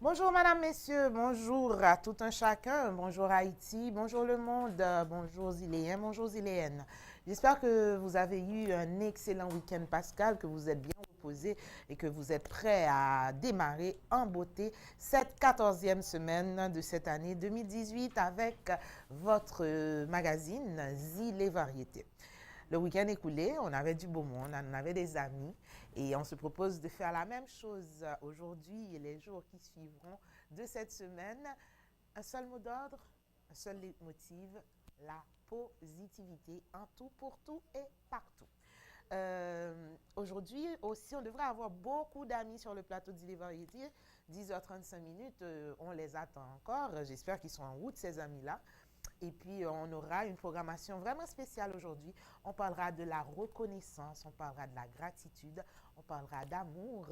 Bonjour Madame, Messieurs, bonjour à tout un chacun, bonjour Haïti, bonjour le monde, bonjour Ziléen, bonjour Ziléenne. J'espère que vous avez eu un excellent week-end pascal, que vous êtes bien reposé et que vous êtes prêts à démarrer en beauté cette 14e semaine de cette année 2018 avec votre magazine Zilé Variété. Le week-end écoulé, on avait du beau monde, on avait des amis et on se propose de faire la même chose aujourd'hui et les jours qui suivront de cette semaine. Un seul mot d'ordre, un seul leitmotiv, la positivité en tout, pour tout et partout. Aujourd'hui aussi, on devrait avoir beaucoup d'amis sur le plateau d'Île Variété. 10h35 minutes, on les attend encore. J'espère qu'ils sont en route, ces amis-là. Et puis, on aura une programmation vraiment spéciale aujourd'hui. On parlera de la reconnaissance, on parlera de la gratitude, on parlera d'amour.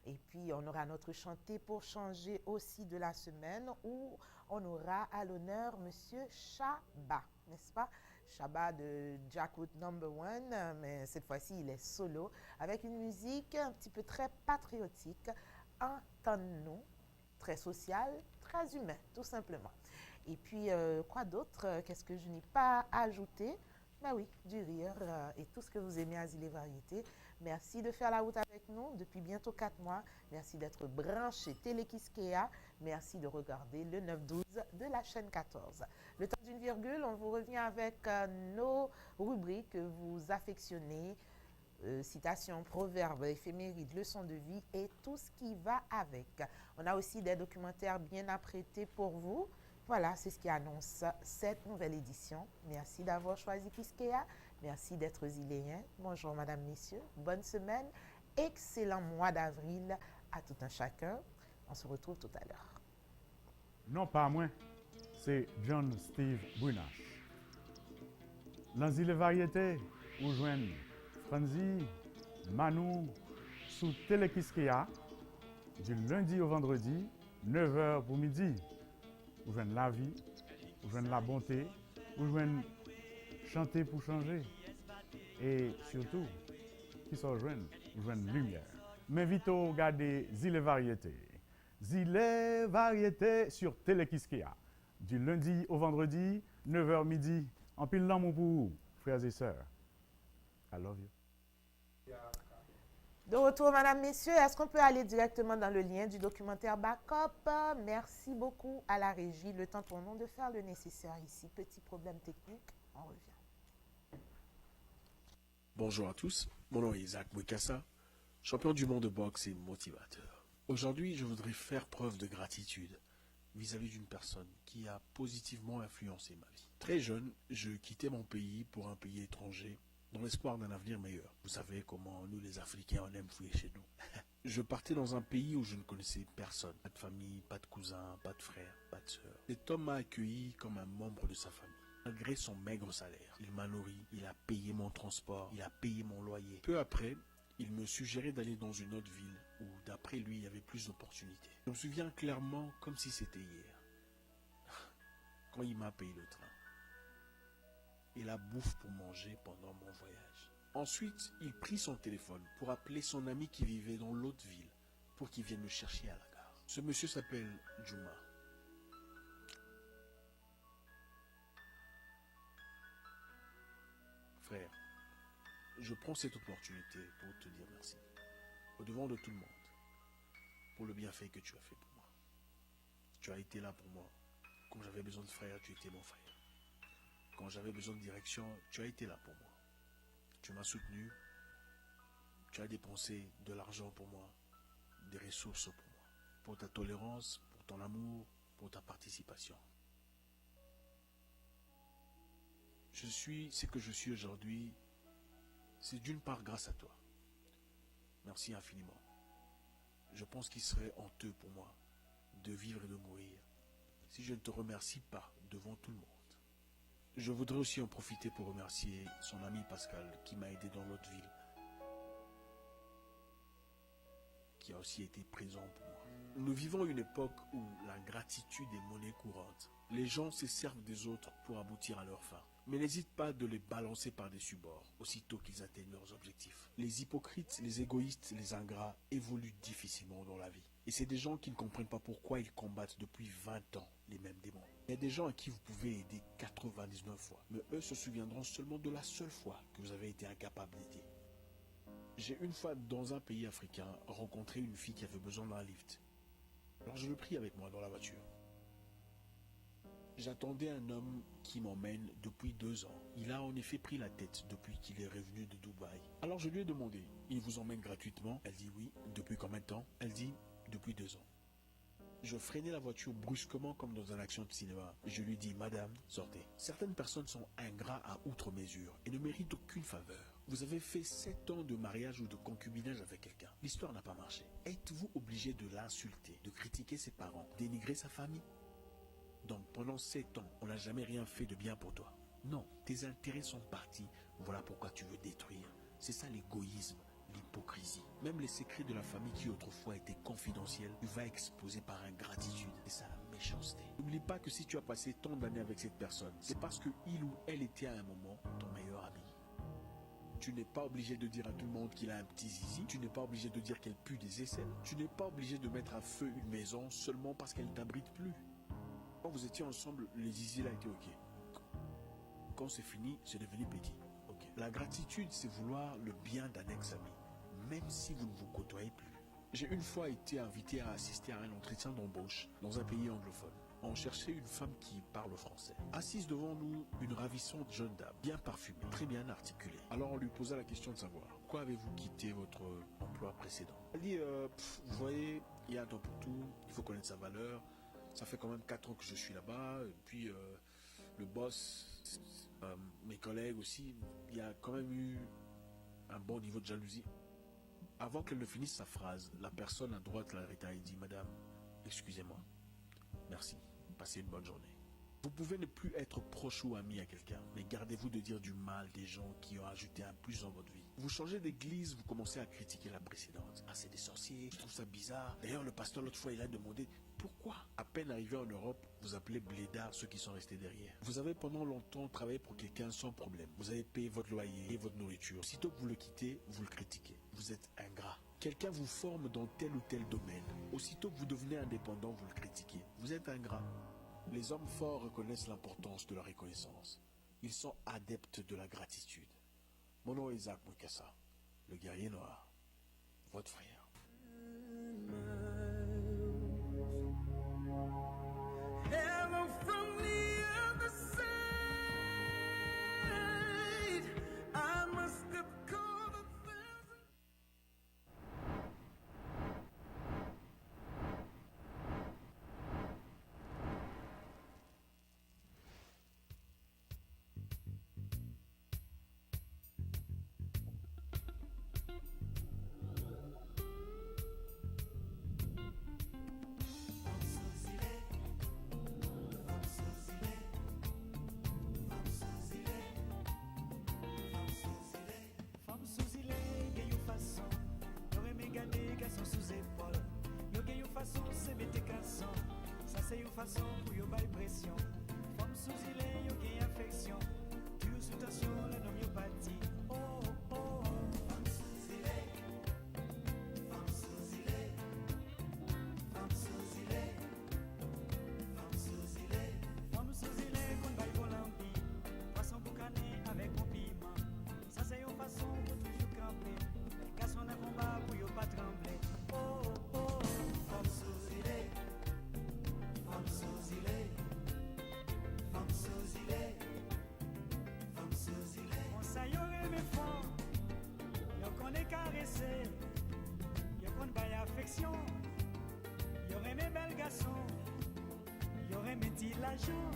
Et puis, on aura notre chanté pour changer aussi de la semaine où on aura à l'honneur Monsieur Chabat, n'est-ce pas? Chabat de Jackwood Number One, mais cette fois-ci, il est solo avec une musique un petit peu très patriotique, entendons-nous, très sociale, très humain, tout simplement. Et puis, quoi d'autre? Qu'est-ce que je n'ai pas ajouté? Ben oui, du rire et tout ce que vous aimez à Zile Variété. Merci de faire la route avec nous depuis bientôt 4 mois. Merci d'être branché Télékiskea. Merci de regarder le 9-12 de la chaîne 14. Le temps d'une virgule, on vous revient avec nos rubriques que vous affectionnez. Citations, proverbes, éphémérides, leçons de vie et tout ce qui va avec. On a aussi des documentaires bien apprêtés pour vous. Voilà, c'est ce qui annonce cette nouvelle édition. Merci d'avoir choisi Kiskeya. Merci d'être ziléen. Bonjour, madame, messieurs. Bonne semaine. Excellent mois d'avril à tout un chacun. On se retrouve tout à l'heure. Non pas moi, c'est John Steve Brunache. Dans les variétés, où joignent Franzi, Manu, sous Télékiskea, du lundi au vendredi, 9h pour midi. Où joignent la vie, où joignent la bonté, où joignent chanter pour changer. Et surtout, qui sont joignent, où joignent lumière. M'invite à regarder Zile Variété. Zile Variété sur Télékiskea. Du lundi au vendredi, 9h midi. En pile l'amour pour vous, frères et sœurs. I love you. De retour, madame, messieurs, est-ce qu'on peut aller directement dans le lien du documentaire Backup? Merci beaucoup à la régie. Le temps pour nous de faire le nécessaire ici. Petit problème technique, on revient. Bonjour à tous, mon nom est Isaac Bouikassa, champion du monde de boxe et motivateur. Aujourd'hui, je voudrais faire preuve de gratitude vis-à-vis d'une personne qui a positivement influencé ma vie. Très jeune, je quittais mon pays pour un pays étranger dans l'espoir d'un avenir meilleur. Vous savez comment nous les Africains on aime fouiller chez nous. Je partais dans un pays où je ne connaissais personne. Pas de famille, pas de cousins, pas de frères, pas de sœurs. Cet homme m'a accueilli comme un membre de sa famille. Malgré son maigre salaire, il m'a nourri, il a payé mon transport, il a payé mon loyer. Peu après, il me suggérait d'aller dans une autre ville où, d'après lui, il y avait plus d'opportunités. Je me souviens clairement comme si c'était hier, quand il m'a payé le train et la bouffe pour manger pendant mon voyage. Ensuite, il prit son téléphone pour appeler son ami qui vivait dans l'autre ville pour qu'il vienne me chercher à la gare. Ce monsieur s'appelle Juma. Frère, je prends cette opportunité pour te dire merci, au devant de tout le monde, pour le bienfait que tu as fait pour moi. Tu as été là pour moi. Quand j'avais besoin de frère, tu étais mon frère. Quand j'avais besoin de direction, tu as été là pour moi. Tu m'as soutenu, tu as dépensé de l'argent pour moi, des ressources pour moi, pour ta tolérance, pour ton amour, pour ta participation. Je suis ce que je suis aujourd'hui, c'est d'une part grâce à toi. Merci infiniment. Je pense qu'il serait honteux pour moi de vivre et de mourir si je ne te remercie pas devant tout le monde. Je voudrais aussi en profiter pour remercier son ami Pascal qui m'a aidé dans l'autre ville, qui a aussi été présent pour moi. Nous vivons une époque où la gratitude est monnaie courante. Les gens se servent des autres pour aboutir à leurs fins, mais n'hésite pas de les balancer par-dessus bord, aussitôt qu'ils atteignent leurs objectifs. Les hypocrites, les égoïstes, les ingrats évoluent difficilement dans la vie. Et c'est des gens qui ne comprennent pas pourquoi ils combattent depuis 20 ans les mêmes démons. Il y a des gens à qui vous pouvez aider 99 fois, mais eux se souviendront seulement de la seule fois que vous avez été incapable d'aider. J'ai une fois dans un pays africain rencontré une fille qui avait besoin d'un lift. Alors je le pris avec moi dans la voiture. J'attendais un homme qui m'emmène depuis 2 ans. Il a en effet pris la tête depuis qu'il est revenu de Dubaï. Alors je lui ai demandé, il vous emmène gratuitement? Elle dit oui. Depuis combien de temps? Elle dit depuis 2 ans. Je freinais la voiture brusquement comme dans une action de cinéma. Je lui dis, madame, sortez. Certaines personnes sont ingrats à outre mesure et ne méritent aucune faveur. Vous avez fait 7 ans de mariage ou de concubinage avec quelqu'un. L'histoire n'a pas marché. Êtes-vous obligé de l'insulter, de critiquer ses parents, dénigrer sa famille? Donc pendant 7 ans, on n'a jamais rien fait de bien pour toi. Non, tes intérêts sont partis. Voilà pourquoi tu veux détruire. C'est ça l'égoïsme, l'hypocrisie. Même les secrets de la famille qui autrefois étaient confidentiels, tu vas exposer par ingratitude. C'est ça la méchanceté. N'oublie pas que si tu as passé tant d'années avec cette personne, c'est parce que il ou elle était à un moment ton meilleur ami. Tu n'es pas obligé de dire à tout le monde qu'il a un petit zizi. Tu n'es pas obligé de dire qu'elle pue des aisselles. Tu n'es pas obligé de mettre à feu une maison seulement parce qu'elle ne t'abrite plus. Quand vous étiez ensemble, le zizi là était ok. Quand c'est fini, c'est devenu petit. Ok. La gratitude, c'est vouloir le bien d'un ex-ami, même si vous ne vous côtoyez plus. J'ai une fois été invité à assister à un entretien d'embauche dans un pays anglophone. On cherchait une femme qui parle français. Assise devant nous, une ravissante jeune dame, bien parfumée, très bien articulée. Alors on lui posa la question de savoir, pourquoi avez-vous quitté votre emploi précédent? Elle dit, vous voyez, il y a un temps pour tout, il faut connaître sa valeur. Ça fait quand même 4 ans que je suis là-bas, et puis le boss, mes collègues aussi, il y a quand même eu un bon niveau de jalousie. Avant qu'elle ne finisse sa phrase, la personne à droite l'arrêta et dit, madame, excusez-moi, merci, passez une bonne journée. Vous pouvez ne plus être proche ou ami à quelqu'un, mais gardez-vous de dire du mal des gens qui ont ajouté un plus dans votre vie. Vous changez d'église, vous commencez à critiquer la précédente. Ah, c'est des sorciers, je trouve ça bizarre. D'ailleurs, le pasteur l'autre fois, il a demandé pourquoi, à peine arrivé en Europe, vous appelez blédards ceux qui sont restés derrière. Vous avez pendant longtemps travaillé pour quelqu'un sans problème. Vous avez payé votre loyer et votre nourriture. Aussitôt que vous le quittez, vous le critiquez. Vous êtes ingrat. Quelqu'un vous forme dans tel ou tel domaine. Aussitôt que vous devenez indépendant, vous le critiquez. Vous êtes ingrat. Les hommes forts reconnaissent l'importance de la reconnaissance. Ils sont adeptes de la gratitude. Mon nom est Isaac Mukasa, le guerrier noir, votre frère. Hello from the other side. I must have called 1,000. Femme sous îlet, gen yon façon, yon reme gade garçon sous épaule. Yon gen yon façon, se mette garçon, ça c'est yon façon pour yon bay pression. Femme sous îlet, yon gen affection, toujours sous tension, le nom yon parti. Oh, oh, oh. Femme sous îlet, femme sous îlet, femme sous îlet, femme sous îlet. Femme sous îlet, kon bay volampi, poisson boucané avec mon piment. Ça c'est une façon pour toujours camper. Garçon dans combat pour ne pas trembler. Oh, oh, oh. Femme sous îlet, femme sous îlet, femme sous îlet, femme sous îlet. On s'y aurait mes fonds, y'en connaît caresser, y'en connaît bail affection, y'aurait mes belles garçons, y'aurait mes petits l'argent.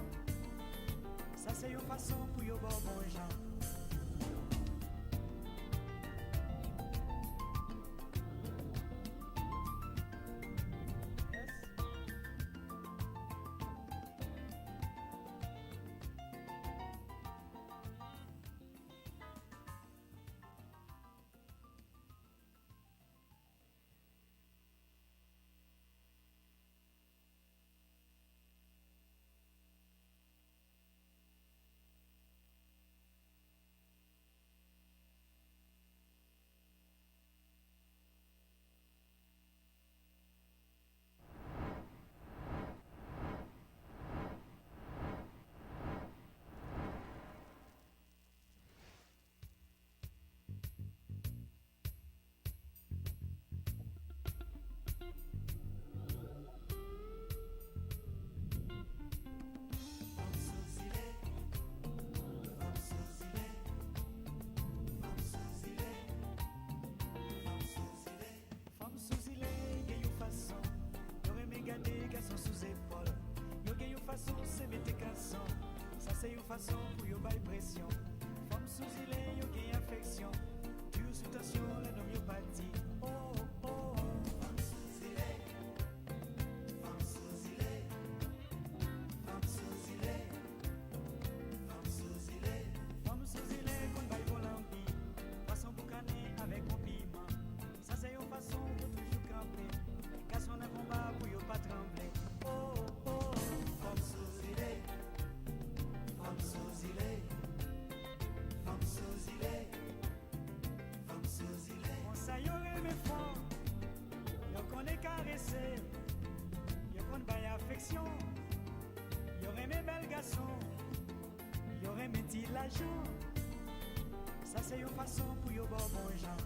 Ça c'est une façon pour yon bon gens. façon pour yo bail pression. Femme sous il yo gagne affection. Tu sous tension, les noms yo parti. Oh oh oh. Femme sous il femme sous il femme sous il femme sous il femme sous il qu'on bail volampi. Façon pour caner avec mon piment. Ça c'est une façon pour toujours camper. Car son combat pour yo pas trembler. Oh oh. Femme sous il femme sous il femme sous il femme sous il on ça yo aimé fort. Yo connaît caresser. Yo connaît bail affection. Yo aimé bel garçon. Yo aimé ti l'argent. Ça c'est une façon pour yo bon gens.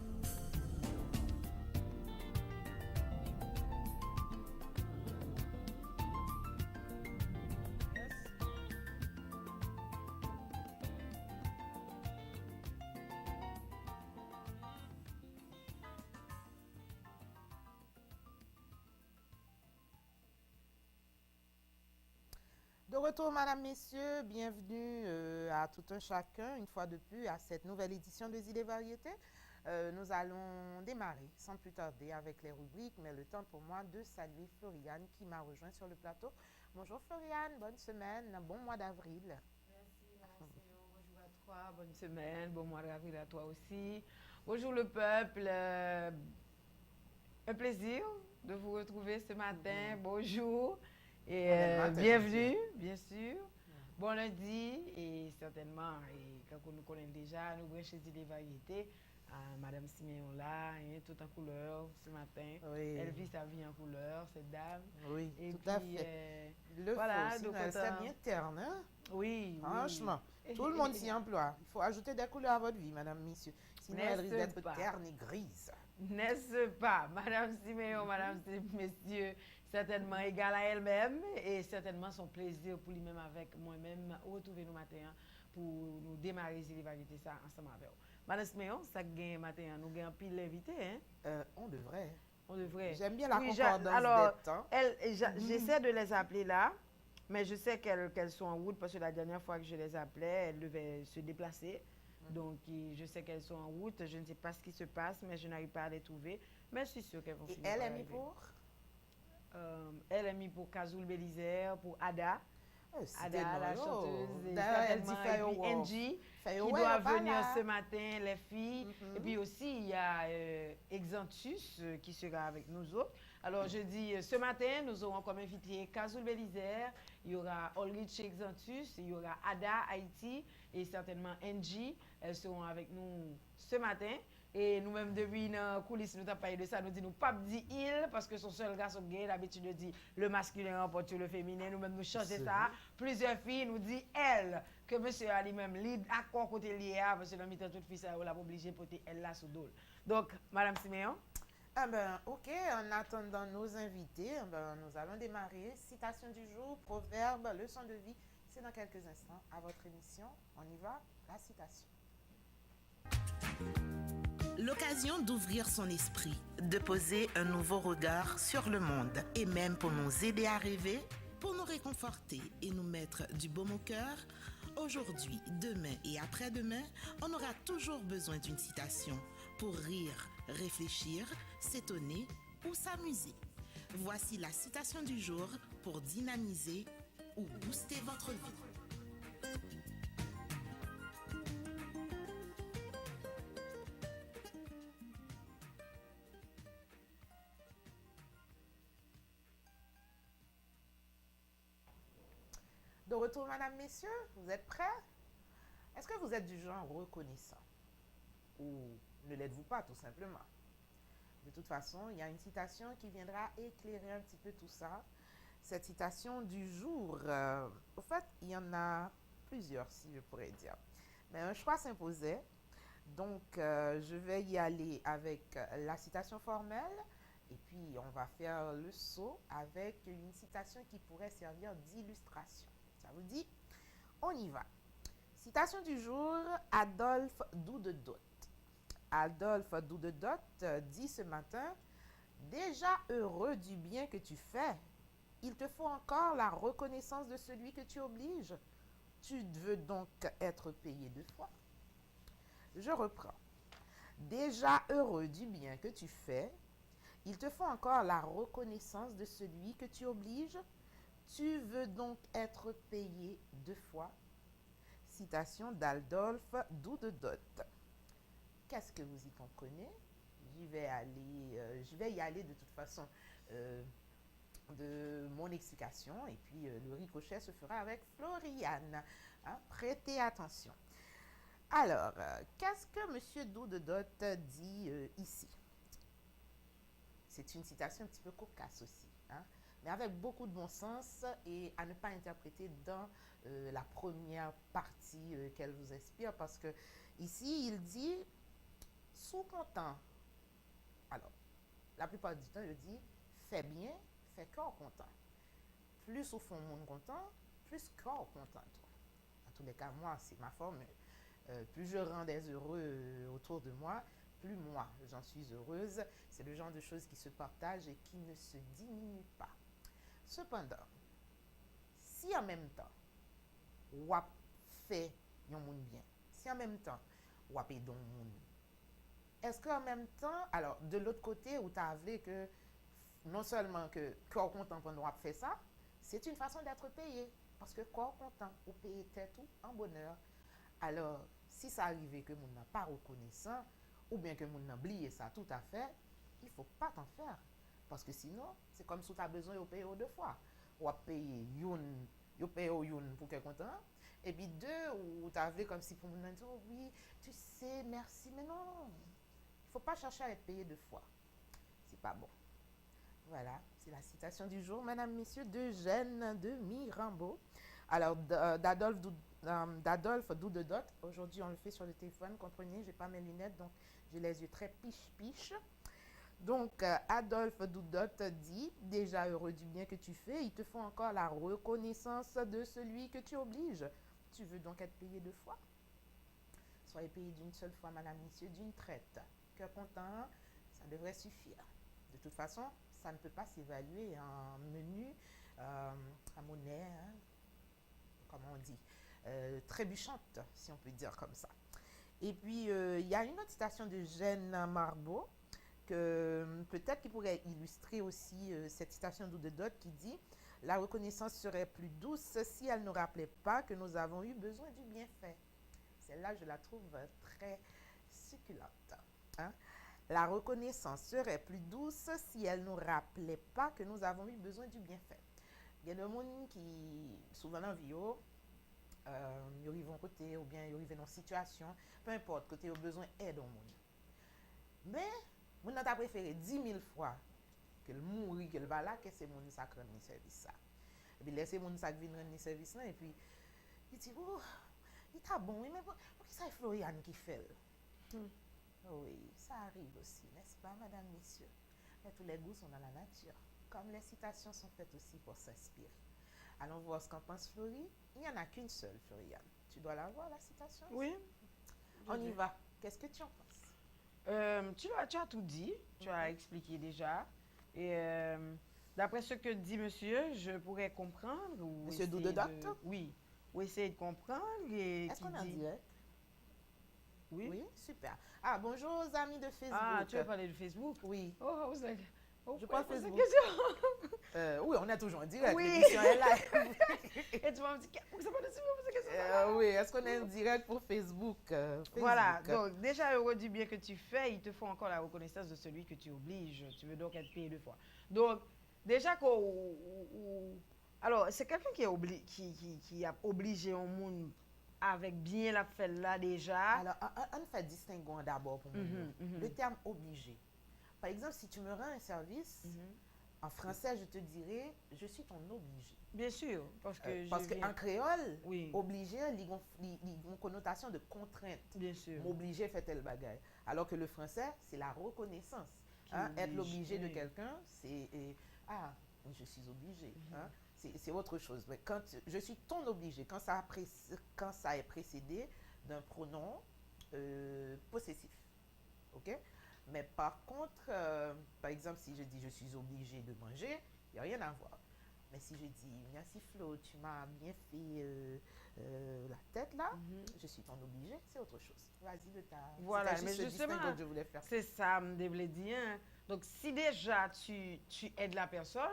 De retour, Madame, Messieurs, bienvenue à tout un chacun, une fois de plus, à cette nouvelle édition de Îles et Variétés. Nous allons démarrer sans plus tarder avec les rubriques, mais le temps pour moi de saluer Floriane qui m'a rejoint sur le plateau. Bonjour Floriane, bonne semaine, bon mois d'avril. Merci, bonjour à toi, bonne semaine, bon mois d'avril à toi aussi. Bonjour le peuple, un plaisir de vous retrouver ce matin, bonjour. Et bienvenue, bien sûr. Bon lundi et certainement, et quand on nous connaît déjà, nous avons chez les variétés. Madame Siméon là, tout en couleur ce matin. Oui. Elle vit sa vie en couleur, cette dame. Oui, et tout puis, à fait. Le voilà, faux, c'est bien terne, hein? Oui. Franchement, oui. tout le monde s'y emploie. Il faut ajouter des couleurs à votre vie, Madame, Messieurs. Sinon, elle risque d'être terne et grise. N'est-ce pas, Madame Siméon, Madame, Messieurs, certainement égale à elle-même et certainement son plaisir pour lui-même avec moi-même retrouver nous matin pour nous démarrer les variétés ça ensemble avec vous. Madame Siméon, ça gagne matin, nous gagnons pile l'invité, hein? On devrait. On devrait. J'aime bien la oui, concordance alors, des temps. J'essaie de les appeler là, mais je sais qu'elles sont en route parce que la dernière fois que je les appelais, elles devaient se déplacer. Donc, je sais qu'elles sont en route. Je ne sais pas ce qui se passe, mais je n'arrive pas à les trouver. Mais je suis sûre qu'elles vont finir. Et elle par est mis arriver. pour Elle est mise pour Kazoul Belizer, pour Ada. Ada, la chanteuse. Elle dit et puis Angie, qui doit venir ce matin, les filles. Et puis aussi, il y a Exantus qui sera avec nous autres. Alors, je dis, ce matin, nous aurons comme invité Kazoul Belizer, il y aura Ulrich Exantus, il y aura Ada Haïti et certainement Angie. Elles seront avec nous ce matin. Et nous-mêmes, depuis les coulisses, nous avons parlé de ça. Nous disons, nous pas dit il, parce que son seul garçon gay, d'habitude, nous dit le masculin remporte sur le féminin. Nous-mêmes, nous changeons ça. Plusieurs filles nous disent elle, que monsieur a lui-même lead à quoi côté lié, parce que nous avons toute fille, on l'a obligé de porter elle là sous dos. Donc, Madame Siméon. Ah ben, ok, en attendant nos invités, nous allons démarrer. Citation du jour, proverbe, leçon de vie. C'est dans quelques instants à votre émission. On y va, la citation. L'occasion d'ouvrir son esprit, de poser un nouveau regard sur le monde et même pour nous aider à rêver, pour nous réconforter et nous mettre du baume au cœur. Aujourd'hui, demain et après-demain, on aura toujours besoin d'une citation pour rire, réfléchir, s'étonner ou s'amuser. Voici la citation du jour pour dynamiser ou booster votre vie. De retour, Madame, Messieurs, vous êtes prêts? Est-ce que vous êtes du genre reconnaissant? Ou ne l'êtes-vous pas, tout simplement? De toute façon, il y a une citation qui viendra éclairer un petit peu tout ça. Cette citation du jour, au fait, il y en a plusieurs, si je pourrais dire. Mais un choix s'imposait. Donc, je vais y aller avec la citation formelle. Et puis, on va faire le saut avec une citation qui pourrait servir d'illustration. Ça vous dit? On y va. Citation du jour, Adolphe Doudedot. Adolphe Doudedot dit ce matin, « Déjà heureux du bien que tu fais, il te faut encore la reconnaissance de celui que tu obliges. Tu veux donc être payé 2 fois. Je reprends. Déjà heureux du bien que tu fais, il te faut encore la reconnaissance de celui que tu obliges. Tu veux donc être payé 2 fois. Citation d'Adolphe Doudedot. Qu'est-ce que vous y comprenez? Je vais y aller de toute façon de mon explication et puis le ricochet se fera avec Floriane. Hein? Prêtez attention. Alors, qu'est-ce que M. Doudedot dit ici? C'est une citation un petit peu cocasse aussi, hein? Mais avec beaucoup de bon sens et à ne pas interpréter dans la première partie qu'elle vous inspire, parce que ici, il dit sous content. Alors, la plupart du temps, il dit fais bien, fais corps content. Plus au fond, monde content, plus corps content. En tous les cas, moi, c'est ma formule. Plus je rends des heureux autour de moi, plus moi, j'en suis heureuse. C'est le genre de choses qui se partagent et qui ne se diminuent pas. Cependant, si en même temps, on fait un monde bien, si en même temps, on aide un monde, est-ce qu'en même temps, alors de l'autre côté, où tu as avoué que non seulement que corps content pendant qu'on fait ça, c'est une façon d'être payé. Parce que corps content, on paye tout en bonheur. Alors, si ça arrive que moun n'a pas reconnaissant, ou bien que moun n'a oublié ça tout à fait, il ne faut pas t'en faire. Parce que sinon, c'est comme si tu as besoin de payer 2 fois. Ou à payer youn pour qu'elle content, et puis 2, ou tu as vu comme si pour moun dire, oh, oui, tu sais, merci, mais non. Il ne faut pas chercher à être payé 2 fois. C'est pas bon. Voilà, c'est la citation du jour, mesdames, messieurs, d'Eugène de Mirambeau. Alors, d'Adolphe Doudedot. Aujourd'hui, on le fait sur le téléphone. Comprenez, je n'ai pas mes lunettes, donc j'ai les yeux très piche-piche. Donc, Adolphe Doudedot dit, déjà heureux du bien que tu fais, il te faut encore la reconnaissance de celui que tu obliges. Tu veux donc être payé 2 fois? Soyez payé d'une seule fois, madame, messieurs, d'une traite. Cœur content, ça devrait suffire. De toute façon, ça ne peut pas s'évaluer en menu, à monnaie, hein, comment on dit, trébuchante, si on peut dire comme ça. Et puis, il y a une autre citation de Eugène Marbeau, que peut-être qu'il pourrait illustrer aussi cette citation d'Doudedot qui dit « La reconnaissance serait plus douce si elle ne rappelait pas que nous avons eu besoin du bienfait. » Celle-là, je la trouve très succulente. Hein? La reconnaissance serait plus douce si elle ne nous rappelait pas que nous avons eu besoin du bienfait. Il y a des gens qui, souvent dans la vie, ils arrivent à côté ou bien ils arrivent dans une situation, peu importe, côté ils ont besoin d'aide au monde. Mais, on a préféré 10 000 fois que le mourir, que le va là, que c'est mon sac rendre le service ça. Et puis laisser mon sac venir rendre le service là, et puis il dit, oh, il t'a bon, mais pour qui ça est Floriane qui fait? Oui, ça arrive aussi, n'est-ce pas, madame, messieurs? Mais tous les goûts sont dans la nature, comme les citations sont faites aussi pour s'inspirer. Allons voir ce qu'en pense Florie. Il n'y en a qu'une seule, Floriane. Tu dois la voir, la citation? Oui. On y va. Qu'est-ce que tu en penses? Tu as tout dit, tu as expliqué déjà. Et d'après ce que dit monsieur, je pourrais comprendre. Ou Monsieur Doudedot? Oui, ou essayer de comprendre. Est-ce qu'on est en direct? Oui. Oui, super. Ah, bonjour aux amis de Facebook. Ah, tu veux parler de Facebook? Oui. Oh, I was like, Je crois Facebook. Oui, on est toujours en direct. Oui. L'émission est live. Et tu vas me dire, vous savez pas de poser question. Oui, est-ce qu'on est en direct pour Facebook? Voilà, donc déjà heureux du bien que tu fais, il te faut encore la reconnaissance de celui que tu obliges. Tu veux donc être payé 2 fois. Donc, déjà alors, c'est quelqu'un qui a obligé au monde avec bien la fait là déjà. Alors, on fait distinguer d'abord pour moi. Le terme obligé. Par exemple, si tu me rends un service, en français, je te dirais, je suis ton obligé. Bien sûr, parce qu'en créole, oui. Obligé, il y a une connotation de contrainte. Bien sûr. M'obliger fait tel bagage. Alors que le français, c'est la reconnaissance. Hein? Être l'obligé de quelqu'un, c'est je suis obligé. Hein? C'est autre chose. Mais quand je suis ton obligé, quand ça est précédé d'un pronom possessif. OK? Mais par contre, par exemple, si je dis je suis obligé de manger, il n'y a rien à voir. Mais si je dis merci Flo, tu m'as bien fait la tête là, je suis ton obligé, c'est autre chose. Vas-y, de ta. Voilà, c'était mais juste le justement, distinguo que je voulais faire. c'est ça, je voulais dire. Hein. Donc, si déjà tu aides la personne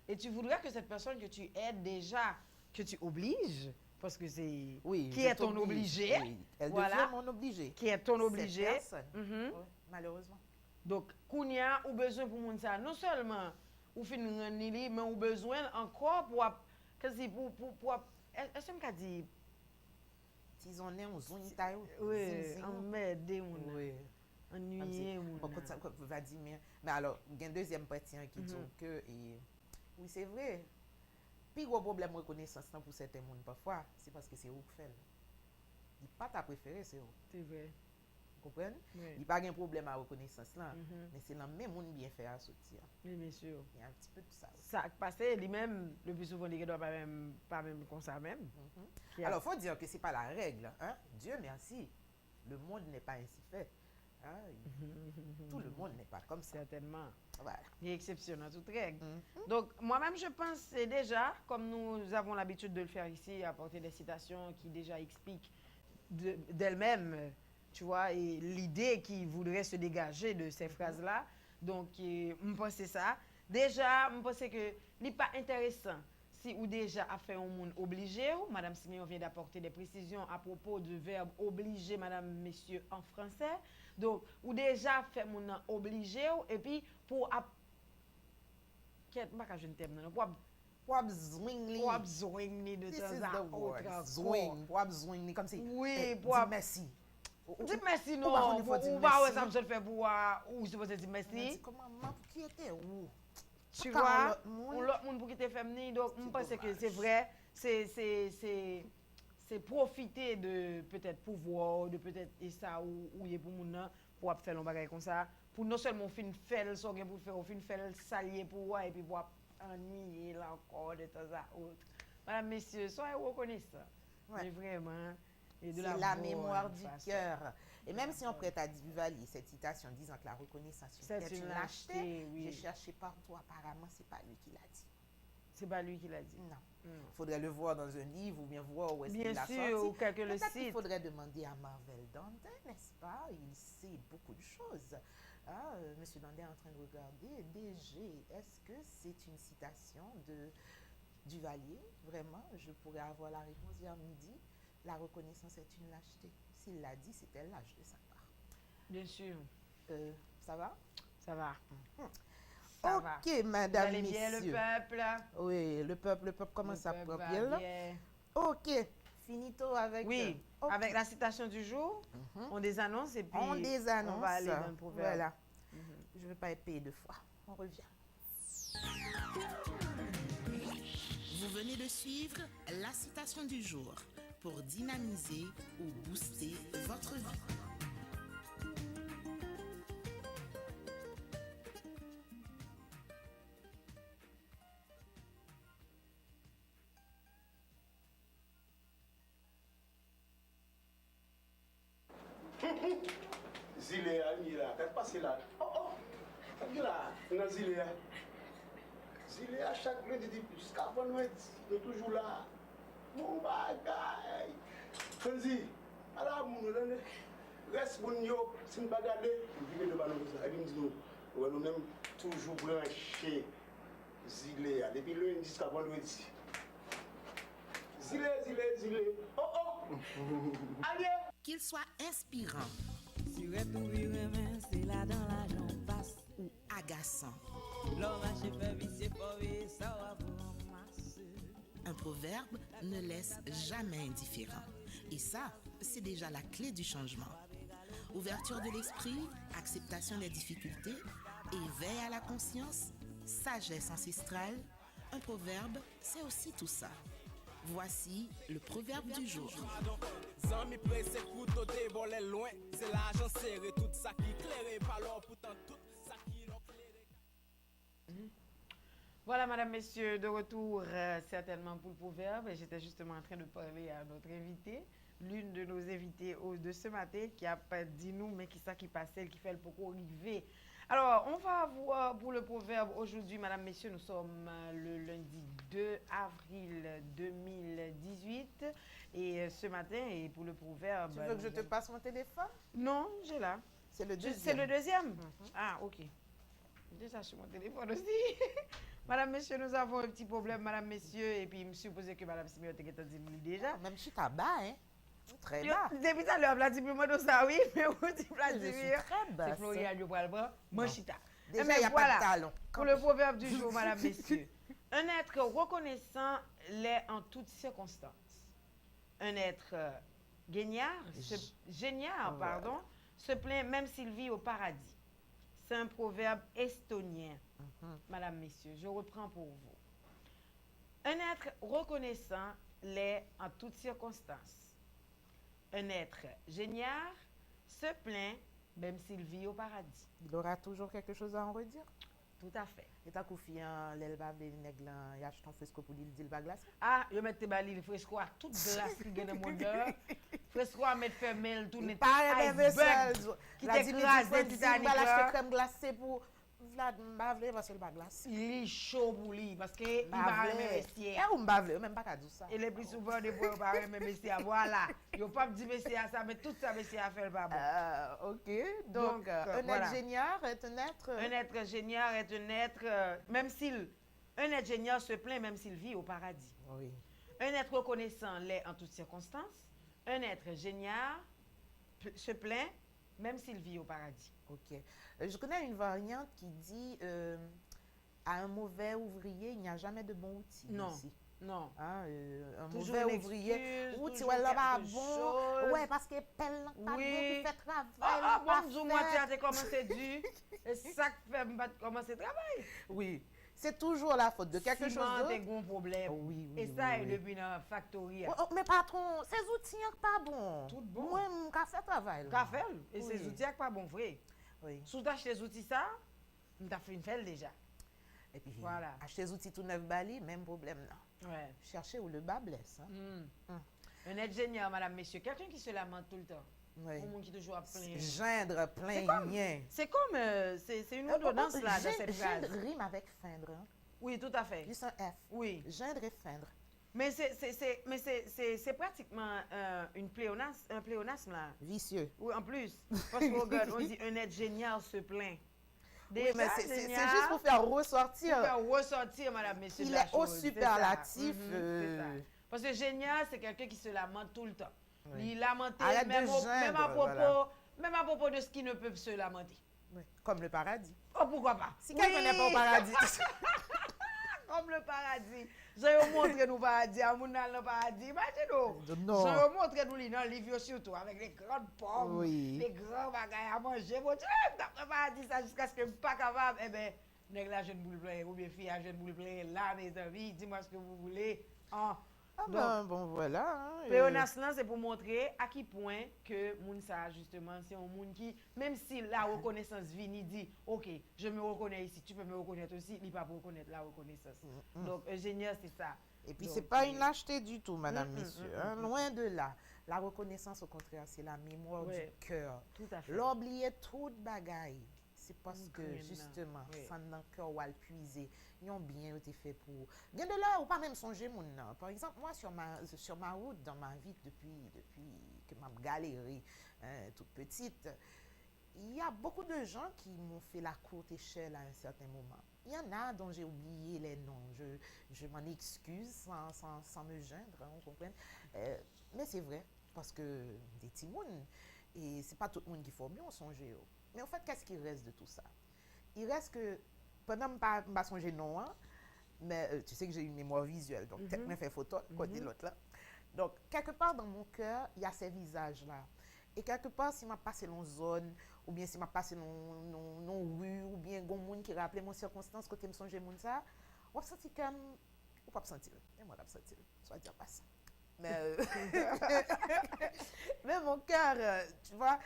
et tu voudrais que cette personne que tu aides déjà, que tu obliges, parce que c'est Oui, qui je est ton t'oblige. obligé, Oui, elle voilà, devient mon obligé. qui est ton Cette obligé. personne. Mhm. Ouais, malheureusement. Donc, Kounia, ou besoin pour moun ça, non seulement ou fin rendre li, mais ou besoin encore pour est-ce que dit Si on est en zone taille, oui, en m'aider moun. oui. Ennuyer moun. Va dire mais alors, il y a une deuxième partie hein, qui dit que oui, c'est vrai. Puis gros problème reconnaissance pour certains monde parfois, c'est parce que c'est eux qui fait. Il pas ta préférée, c'est eux. C'est vrai. Vous comprenez? Oui. Il n'y a pas de problème à reconnaissance là, mais c'est le même monde bien fait à sortir. Oui, bien sûr. Il y a un petit peu de ça. Ça passe lui-même le plus souvent il doit pas même comme ça même. Alors faut dire que c'est pas la règle hein. Dieu merci. Le monde n'est pas ainsi fait. Hein? Tout le monde n'est pas comme ça. Certainement. Voilà. Il est exceptionnel à toute règle. Donc, moi-même, je pense que c'est déjà, comme nous avons l'habitude de le faire ici, apporter des citations qui déjà expliquent d'elles-mêmes, tu vois, et l'idée qui voudrait se dégager de ces phrases-là. Donc, je pense ça. Déjà, je pense que ce n'est pas intéressant si ou déjà a fait un monde obligé. Madame Simeon vient d'apporter des précisions à propos du verbe obligé, madame, messieurs, en français. Donc, ou déjà fait mon obligé et puis pour Zwing de This temps is à the word. autre. Zwing comme si. Oui, dis merci. Dis merci non. Ou pas ça me fait pour ou supposé dire merci. Comment maman qui était où? Tu vois, l'autre monde pour qui était féminin donc je pense que c'est vrai, c'est profiter de peut-être pouvoir, de peut-être et ça ou y pour moun pour faire un bagage comme ça, pour non seulement fin faire so pour faire fin faire salier pour et puis pour ennuyer là encore de temps à autre. Madame messieurs, soyez reconnaissants. Ouais. Mais vraiment et de C'est la bonne mémoire du façon. cœur. Et même si on prête à Duvalier cette citation disant que la reconnaissance C'est une lâcheté, oui. j'ai cherché partout, apparemment, c'est pas lui qui l'a dit. C'est pas lui qui l'a dit. Non. Il faudrait le voir dans un livre ou bien voir où est-ce qu'il Bien l'a sûr, sorti. ou quelque le Peut-être qu'il site. faudrait demander à Marvel Dante, n'est-ce pas? Il sait beaucoup de choses. Ah, Monsieur Dante est en train de regarder. DG, est-ce que c'est une citation de Duvalier? Vraiment, je pourrais avoir la réponse vers midi. La reconnaissance est une lâcheté. S'il l'a dit, c'était lâche de sa part. Bien sûr. Ça va? Ça va. Ça ok, madame, vous allez bien, messieurs. le peuple? Oui, le peuple commence à prendre bien. Ok, finito avec... Oui, okay. avec la citation du jour, on des annonces et puis on des annonces. On va aller dans le proverbe. Voilà. Je ne veux pas être payé deux fois. On revient. Vous venez de suivre la citation du jour pour dynamiser ou booster votre vie. Zilea, Mira, qu'est-ce qui passe là? Oh, Mira, non, Zilea. Zilea, chaque lundi, jusqu'à vendredi, il est toujours là. Mon bagage. Fanzi, alors, mon reste bon yo, si nous ne regardons, nous vivons devant nous, et nous nous même toujours branchés. Zilea, depuis lundi jusqu'à vendredi. Zilea. Oh, allez! Qu'il soit inspirant ou agaçant, un proverbe ne laisse jamais indifférent. Et ça, c'est déjà la clé du changement. Ouverture de l'esprit, acceptation des difficultés, éveil à la conscience, sagesse ancestrale, un proverbe, c'est aussi tout ça. Voici le proverbe du jour. Voilà, madame, messieurs, de retour certainement pour le proverbe. Et j'étais justement en train de parler à notre invitée, l'une de nos invitées de ce matin, qui a pas dit nous, mais qui ça qui passait, qui fait le pourquoi arriver Alors, on va voir pour le proverbe aujourd'hui, madame, messieurs, nous sommes le lundi 2 avril 2018. Et ce matin, et pour le proverbe... Tu veux que je te passe mon téléphone? Non, j'ai là. C'est le deuxième. C'est le deuxième? Ah, ok. Déjà sur mon téléphone aussi. Madame, messieurs, nous avons un petit problème, madame, messieurs, et puis je me suppose que madame Simeon était dit déjà. Même si t'as bas, hein? Très bas. Depuis tout à l'heure, Vladimir m'a dit ça, oui, mais on dit Vladimir. Je suis très basse. C'est Florian du bras le bras, Manchita. Déjà, il n'y a pas de talon. Pour le proverbe du jour, madame, messieurs. Un être reconnaissant l'est en toutes circonstances. Un être génial, se plaint même s'il vit au paradis. C'est un proverbe estonien, madame, messieurs. Je reprends pour vous. Un être reconnaissant l'est en toutes circonstances. Un être génial se plaint même s'il vit au paradis. Il aura toujours quelque chose à en redire. Tout à fait. Et ta confiant l'elba de nègre il achète ton fresco pour lui il va glacer. Ah, je mets tes balles le fresco à toute glace qui gagne dans mon cœur. Fresco à mettre fermé tout net. Pas vaisselle. Qui t'écrase Titanic là. Crème glacée pour Vlad m'bavle parce qu'il va glacer. Il est chaud pour lui parce que il va aimer vestiaire. Et on m'bavle même pas qu'à dire ça. Et le plus souvent des fois pas aimer vestiaire voilà. Yo pas dire vestiaire ça mais tout ça vestiaire faire pas bon. OK. Donc un être génial est un être un être génial est un être même s'il un être génial se plaint même s'il vit au paradis. Oui. Un être reconnaissant l'est en toutes circonstances. Un être génial se plaint même s'il vit au paradis. OK. Je connais une variante qui dit à un mauvais ouvrier, il n'y a jamais de bon outil. Non. Ici. Non. Hein, un toujours mauvais ouvrier. Outil, ouais, là, pas bon. Ouais, parce que pelle, pas bon, qui fait travail. Ah, bon, moi, tu as commencé du. Et ça fait commencer le travail. Oui. C'est toujours la faute de quelque chose d'autre. C'est un gros problème. Oui, et ça, est depuis dans factory. Mais patron, ces outils sont pas bons. Tout bon. Moi, je fais travail. Je fais. Et ces outils sont pas bons, vrai. Oui. Si tu achètes les outils, ça, tu as fait une fête déjà. Et puis, voilà. Acheter des outils tout neuf bali, même problème. Non. Ouais. Chercher où le bas blesse. Hein. Un être génial, madame, messieurs. Quelqu'un qui se lamente tout le temps. Oui. Un monde qui toujours a plein. Geindre, plein rien. C'est comme, c'est une ordonnance là, dans cette phrase. Geindre rime avec feindre. Hein. Oui, tout à fait. Juste un F. Oui. Geindre et feindre. Mais c'est pratiquement un pléonasme là. Vicieux. Oui, en plus. Parce qu'on regarde, on dit un être génial se plaint. Déjà, oui, mais c'est juste pour faire ressortir. Pour faire ressortir, madame, messieurs. Il est au superlatif. C'est ça. Parce que génial, c'est quelqu'un qui se lamente tout le temps. Oui. Il lamente même à propos de ce qui ne peut se lamenter. Oui. Comme le paradis. Oh, pourquoi pas? Si quelqu'un n'est pas au paradis. Comme le paradis. Je vais vous montrer nous paradis, à mon dans le paradis. Imaginez-vous. Non. Je vais vous montrer nous dans le livre surtout, avec les grandes pommes, oui. les grands bagages à manger. Bon, dans le paradis, ça jusqu'à ce que je ne sois pas capable. Eh bien, nèg la jeune boule plein, ou bien fille à jeune boule plein, là, mes amis, dis-moi ce que vous voulez. Donc, bon, voilà. Hein, Pléonasme, c'est pour montrer à quel point que moun ça, justement, c'est un monde qui, même si la reconnaissance vient, il dit, OK, je me reconnais ici, tu peux me reconnaître aussi, il ne va pas reconnaître la reconnaissance. Donc, ingénieur, c'est ça. Et puis, ce n'est pas une lâcheté du tout, madame, messieurs. Loin de là. La reconnaissance, au contraire, c'est la mémoire du cœur. Tout à fait. L'oublier toute bagaille. C'est parce que, justement, ça dans le cœur ou à le puiser. Ils ont bien été fait pour. Bien de là, ou pas même songer mon nom. Par exemple, moi, sur ma route, dans ma vie, depuis que ma galérie toute petite, il y a beaucoup de gens qui m'ont fait la courte échelle à un certain moment. Il y en a dont j'ai oublié les noms. Je m'en excuse sans me geindre, on comprend. Mais c'est vrai, parce que des petits mouns, et c'est pas tout le monde qui faut bien songer. Mais en fait, qu'est-ce qui reste de tout ça? Il reste que, pendant que je ne pas songer non, hein, mais tu sais que j'ai une mémoire visuelle, donc peut-être que je fais photo, côté l'autre là. Donc, quelque part dans mon cœur, il y a ces visages-là. Et quelque part, si je passe dans une zone, ou bien si je passe dans une rue, ou bien il y a des gens qui rappellent mon circonstance, côté me songer mon ça, on va sentir comme, ou pas sentir, et moi, je sentir, soit dire pas ça. Mais mon cœur, tu vois,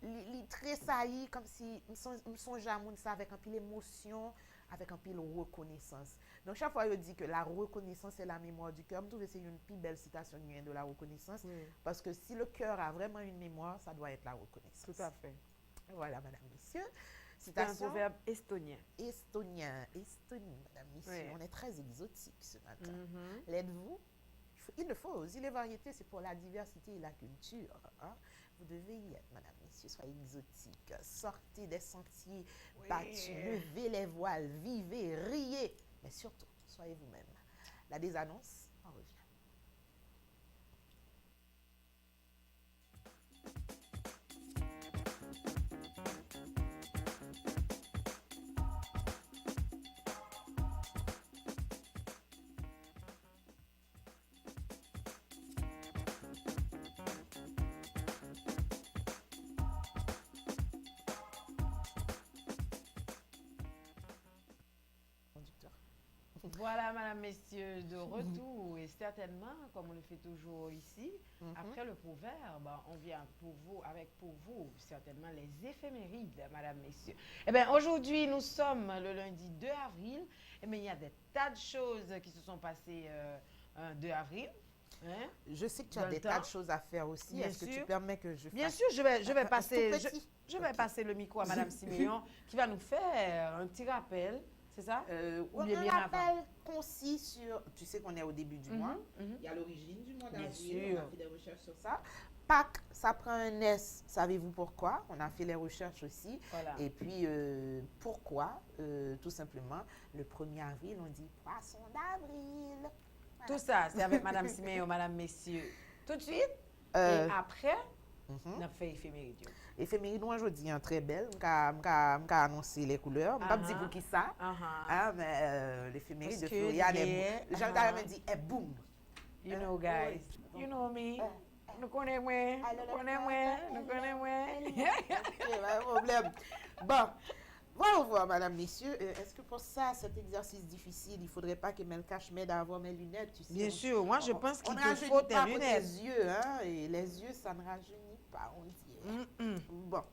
il tressaillit comme si me songe à ça avec un peu d'émotion, avec un peu de reconnaissance. Donc chaque fois je dis que la reconnaissance est la mémoire du cœur, je trouve que c'est une plus belle citation de la reconnaissance, parce que si le cœur a vraiment une mémoire, ça doit être la reconnaissance. Tout à fait. Voilà, madame, monsieur. C'est un Citation proverbe estonien. estonien, Estonie, madame, messieurs. Ouais. On est très exotique ce matin. L'êtes-vous? Il le faut. Aux îles et variétés, c'est pour la diversité et la culture. Hein? Vous devez y être, madame, messieurs. Soyez exotiques. Sortez des sentiers battus. Levez les voiles. Vivez, riez. Mais surtout, soyez vous-même. La désannonce, on revient. Conducteur. Voilà, madame, messieurs, de retour. Et certainement, comme on le fait toujours ici, après le proverbe, on vient pour vous, certainement, les éphémérides, madame, messieurs. Eh bien, aujourd'hui, nous sommes le lundi 2 avril. Eh bien, il y a des tas de choses qui se sont passées un 2 avril. Hein? Je sais que tu Dans as le des tas temps. de choses à faire aussi. Bien Est-ce que tu sûr. permets que je fasse Bien sûr, je vais passer, tout petit. je vais Ok. passer le micro à madame Siméon qui va nous faire un petit rappel, c'est ça? Ou Un bien bien avant. rappel concis sur... Tu sais qu'on est au début du mois. Mhm. Il y a l'origine du mois Bien d'avril. sûr. On a fait des recherches sur ça. Pâques, ça prend un S. Savez-vous pourquoi? On a fait les recherches aussi. Voilà. Et puis, pourquoi? Tout simplement, le 1er avril, on dit poisson d'avril. Tout ça, c'est avec madame Siméon, madame, messieurs. Tout de suite. Euh, Et après, mhm. on a fait éphéméride. Éphéméride, moi, je dis très belle. M'ka annoncer les couleurs. Je ne Uh-huh. pas dire pour qui ça. Ah, mais l'éphéméride de Parce que Floriane yeah, est... J'ai uh-huh. me dit, boum. You know, guys. You know me. Nous connaissons moi. Nous connaissons moi. Nous connaissons moi. Ok, pas de problème. Bon, voyons voir, madame, messieurs. Est-ce que pour ça, cet exercice difficile, il ne faudrait pas que Melcache m'aide à avoir mes lunettes, tu sais? Bien sûr, moi je pense On qu'il ne te rajeunit faut pas tes pour lunettes. tes yeux, hein? Et les yeux, ça ne rajeunit pas, on dirait. Bon.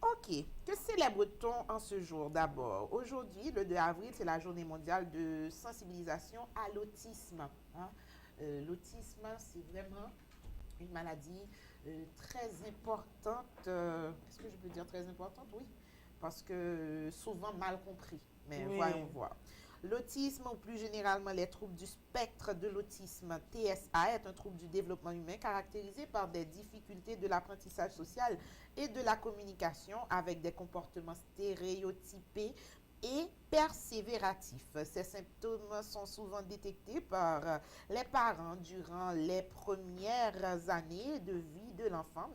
Ok. Que célèbre-t-on en ce jour d'abord? Aujourd'hui, le 2 avril, c'est la journée mondiale de sensibilisation à l'autisme. Hein? L'autisme, c'est vraiment une maladie très importante. Est-ce que je peux dire très importante? Oui. Parce que souvent mal compris. Mais Oui. voyons voir. L'autisme, ou plus généralement les troubles du spectre de l'autisme, TSA, est un trouble du développement humain caractérisé par des difficultés de l'apprentissage social et de la communication avec des comportements stéréotypés et persévératifs. Ces symptômes sont souvent détectés par les parents durant les premières années de vie de l'enfant,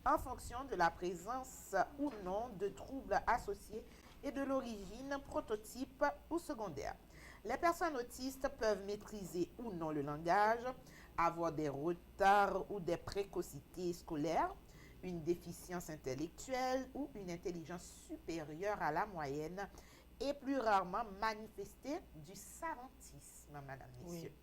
en fonction de la présence ou non de troubles associés et de l'origine prototype ou secondaire. Les personnes autistes peuvent maîtriser ou non le langage, avoir des retards ou des précocités scolaires, une déficience intellectuelle ou une intelligence supérieure à la moyenne et plus rarement manifester du savantisme, madame, messieurs.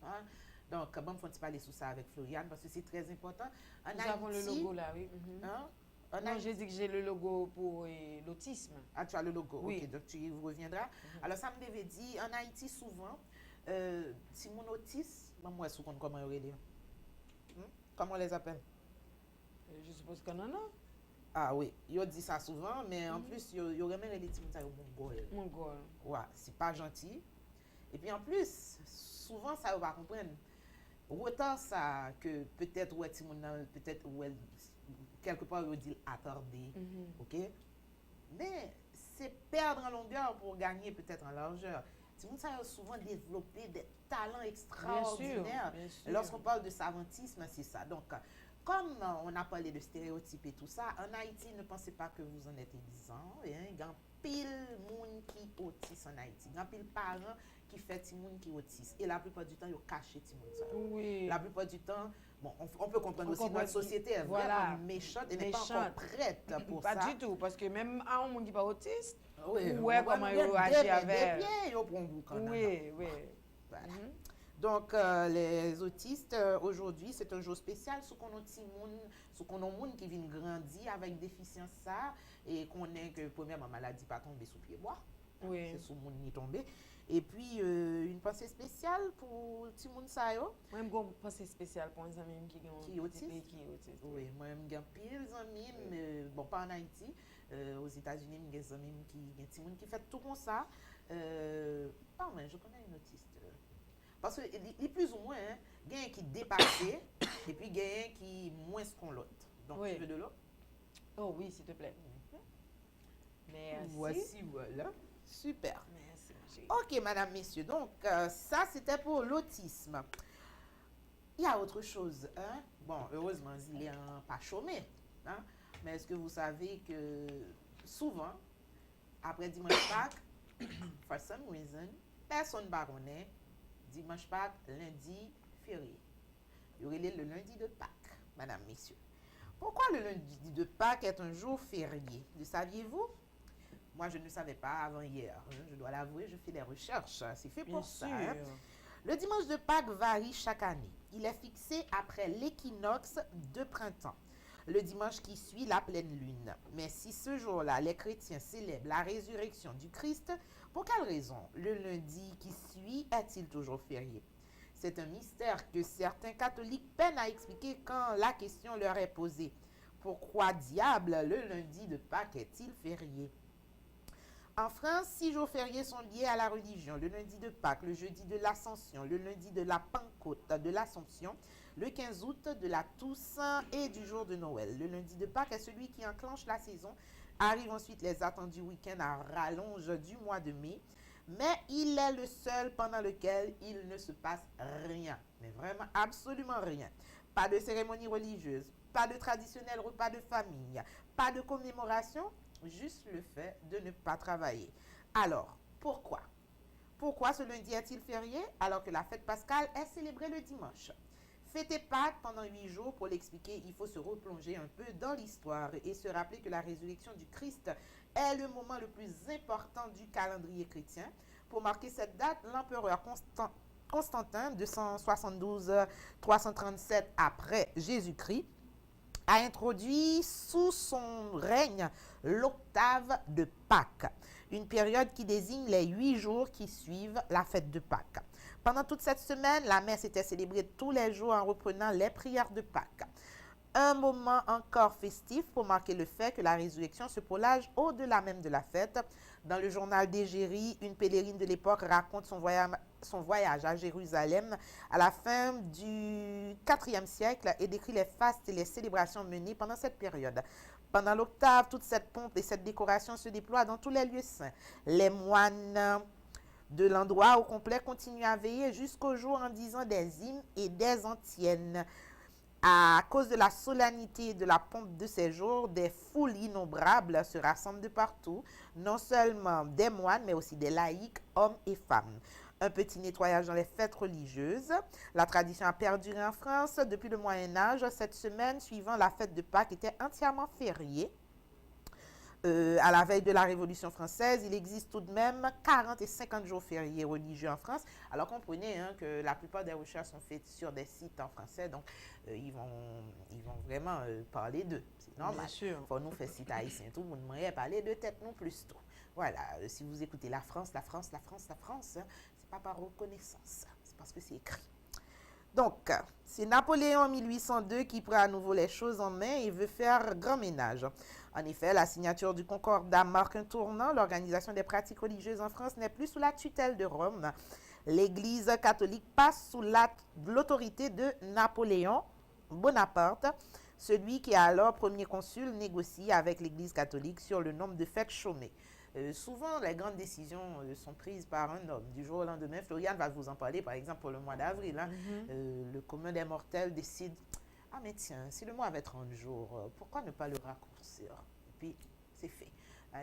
Hein? Donc, bon, faut parler sur ça avec Floriane parce que c'est très important. En Nous avons le Haïti, logo là, oui. hein? En Non, Haïti- j'ai dit que j'ai le logo pour l'autisme. Ah, tu as le logo. Oui. Ok, donc tu y reviendras. Alors, ça me devait dire, en Haïti, souvent, si mon autiste, moi, je sais comment on les comment on les appelle? Je suppose qu'on en a. Ah oui, ils disent ça souvent, mais en plus, ils remettent les petits moutons au mongol. Mon gars. Ouais, c'est pas gentil. Et puis en plus, souvent, ça va comprendre. Autant ça que peut-être, ouais, peut-être, ouais, quelque part, ils disent attardé. Ok? Mais c'est perdre en longueur pour gagner peut-être en largeur. Tout le monde a souvent développé des talents extraordinaires. Bien sûr. Lorsqu'on parle de savantisme, c'est ça. Donc, comme on a parlé de stéréotypes et tout ça, en Haïti, ne pensez pas que vous en êtes exempt. Il y a pile monde qui est autiste en Haïti. Il y a pile parents qui fait petit monde qui est autiste. Et la plupart du temps, ils cachent petit monde ça. Oui. La plupart du temps, bon, on peut comprendre On aussi comprend notre société est voilà. vraiment méchante et n'est pas encore Méchante. prête pour Pas ça. du tout, parce que même à un monde qui n'est pas autiste, Oui, ouais, comment ils réagissent avec. Ils prennent beaucoup. Oui, oui. Voilà. Donc, les autistes, aujourd'hui, c'est un jour spécial, sous qu'on a un monde qui vient grandir avec déficience ça, et qu'on est que premièrement maladie pas tomber sous pied bois. Oui. C'est sous monde ni tombé. Et puis, une pensée spéciale pour Timoun Sayo. Moi, j'ai une pensée spéciale pour les amis qui Qui autiste? Oui, moi, j'ai pile d'amis, bon, pas en Haïti, aux États-Unis, j'ai des amis qui fait tout comme ça. Pas moi, je connais une autiste. Parce que les plus ou moins, il y a un qui dépassé et puis il y a un qui moins qu'on l'autre. Donc, Oui. tu veux de l'eau? Oh oui, s'il te plaît. Merci. Voici, voilà. Super. Merci, ma chérie. Ok, madame, messieurs. Donc, ça, c'était pour l'autisme. Il y a autre chose. Hein? Bon, heureusement, il n'est pas chômé. Hein? Mais est-ce que vous savez que souvent, après dimanche Pâques, for some reason, personne ne connaît dimanche Pâques, lundi férié. Il y aurait le lundi de Pâques, madame, messieurs. Pourquoi le lundi de Pâques est un jour férié? Le saviez-vous? Moi, je ne savais pas avant hier. Je dois l'avouer, je fais des recherches. C'est fait pour ça. Hein? Le dimanche de Pâques varie chaque année. Il est fixé après l'équinoxe de printemps, le dimanche qui suit la pleine lune. Mais si ce jour-là, les chrétiens célèbrent la résurrection du Christ, pour quelle raison le lundi qui suit est-il toujours férié? C'est un mystère que certains catholiques peinent à expliquer quand la question leur est posée. Pourquoi diable le lundi de Pâques est-il férié? En France, 6 jours fériés sont liés à la religion. Le lundi de Pâques, le jeudi de l'Ascension, le lundi de la Pentecôte, de l'Assomption, le 15 août de la Toussaint et du jour de Noël. Le lundi de Pâques est celui qui enclenche la saison. Arrivent ensuite les attendus week-ends à rallonge du mois de mai. Mais il est le seul pendant lequel il ne se passe rien. Mais vraiment, absolument rien. Pas de cérémonie religieuse, pas de traditionnel repas de famille, pas de commémoration. Juste le fait de ne pas travailler. Alors, pourquoi? Pourquoi ce lundi est-il férié alors que la fête pascale est célébrée le dimanche? Fêter Pâques pendant 8 jours, pour l'expliquer, il faut se replonger un peu dans l'histoire et se rappeler que la résurrection du Christ est le moment le plus important du calendrier chrétien. Pour marquer cette date, l'empereur Constantin, 272-337 après Jésus-Christ, a introduit sous son règne l'octave de Pâques, une période qui désigne les 8 jours qui suivent la fête de Pâques. Pendant toute cette semaine, la messe était célébrée tous les jours en reprenant les prières de Pâques. Un moment encore festif pour marquer le fait que la résurrection se prolonge au-delà même de la fête. Dans le journal d'Égérie, une pèlerine de l'époque raconte son voyage à Jérusalem à la fin du IVe siècle et décrit les fastes et les célébrations menées pendant cette période. Pendant l'octave, toute cette pompe et cette décoration se déploient dans tous les lieux saints. Les moines de l'endroit au complet continuent à veiller jusqu'au jour en disant des hymnes et des antiennes. À cause de la solennité et de la pompe de ces jours, des foules innombrables se rassemblent de partout, non seulement des moines, mais aussi des laïcs, hommes et femmes. Un petit nettoyage dans les fêtes religieuses. La tradition a perduré en France depuis le Moyen-Âge. Cette semaine suivant la fête de Pâques était entièrement fériée. À la veille de la Révolution française, il existe tout de même 40 et 50 jours fériés religieux en France. Alors comprenez que la plupart des recherches sont faites sur des sites en français, donc ils vont vraiment parler d'eux. C'est normal. Bien sûr. Faut nous faire site haïtien, tout le monde m'aurait parlé de tête non plus tôt. Voilà, si vous écoutez la France, hein, c'est pas par reconnaissance, c'est parce que c'est écrit. Donc, c'est Napoléon en 1802 qui prend à nouveau les choses en main et veut faire grand ménage. En effet, la signature du Concordat marque un tournant. L'organisation des pratiques religieuses en France n'est plus sous la tutelle de Rome. L'Église catholique passe sous l'autorité de Napoléon Bonaparte. Celui qui est alors premier consul négocie avec l'Église catholique sur le nombre de fêtes chômées. Souvent, les grandes décisions sont prises par un homme. Du jour au lendemain, Floriane va vous en parler, par exemple, pour le mois d'avril. Hein, le commun des mortels décide, ah mais tiens, si le mois avait 30 jours, pourquoi ne pas le raccourcir? Et puis, c'est fait.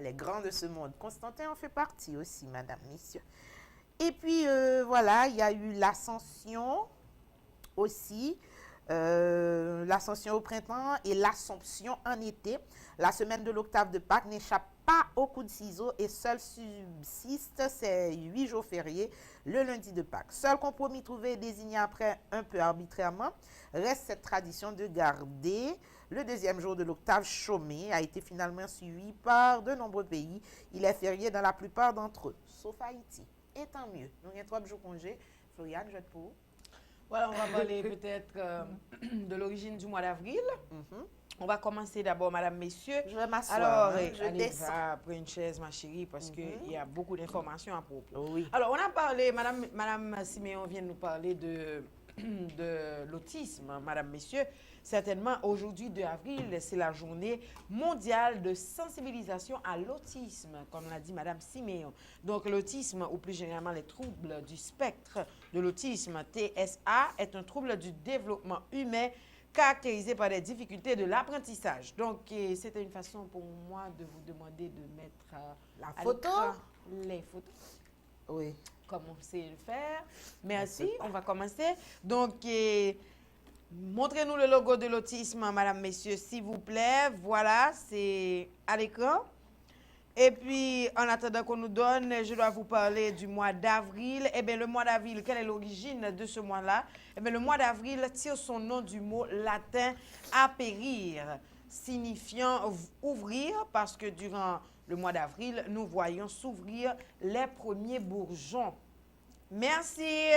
Les grands de ce monde. Constantin en fait partie aussi, madame, messieurs. Et puis, voilà, il y a eu l'Ascension aussi. L'Ascension au printemps et l'Assomption en été. La semaine de l'octave de Pâques n'échappe pas au coup de ciseau et seul subsiste ces 8 jours fériés le lundi de Pâques. Seul compromis trouvé et désigné après un peu arbitrairement, reste cette tradition de garder le deuxième jour de l'octave chômé, a été finalement suivi par de nombreux pays. Il est férié dans la plupart d'entre eux, sauf Haïti. et tant mieux. Nous avons 3 jours congé. Floriane, je te pour. Voilà, on va parler peut-être de l'origine du mois d'avril. On va commencer d'abord, madame, messieurs. Je vais m'asseoir. Alors, Je allez, descends. va prendre une chaise, ma chérie, parce qu'il y a beaucoup d'informations à propos. Oui. Alors, on a parlé, madame Siméon vient nous parler de l'autisme, madame, messieurs. Certainement, aujourd'hui, 2 avril, c'est la journée mondiale de sensibilisation à l'autisme, comme l'a dit madame Siméon. Donc, l'autisme, ou plus généralement les troubles du spectre de l'autisme, TSA, est un trouble du développement humain caractérisé par des difficultés de l'apprentissage. Donc, c'était une façon pour moi de vous demander de mettre La à photo? l'écran les photos. Oui. Comme on sait le faire. Merci, on va commencer. Donc, montrez-nous le logo de l'autisme, madame, messieurs, s'il vous plaît. Voilà, c'est à l'écran. Et puis, en attendant qu'on nous donne, je dois vous parler du mois d'avril. Eh bien, le mois d'avril, quelle est l'origine de ce mois-là? Eh bien, le mois d'avril tire son nom du mot latin apérir, signifiant ouvrir, parce que durant le mois d'avril, nous voyons s'ouvrir les premiers bourgeons. Merci.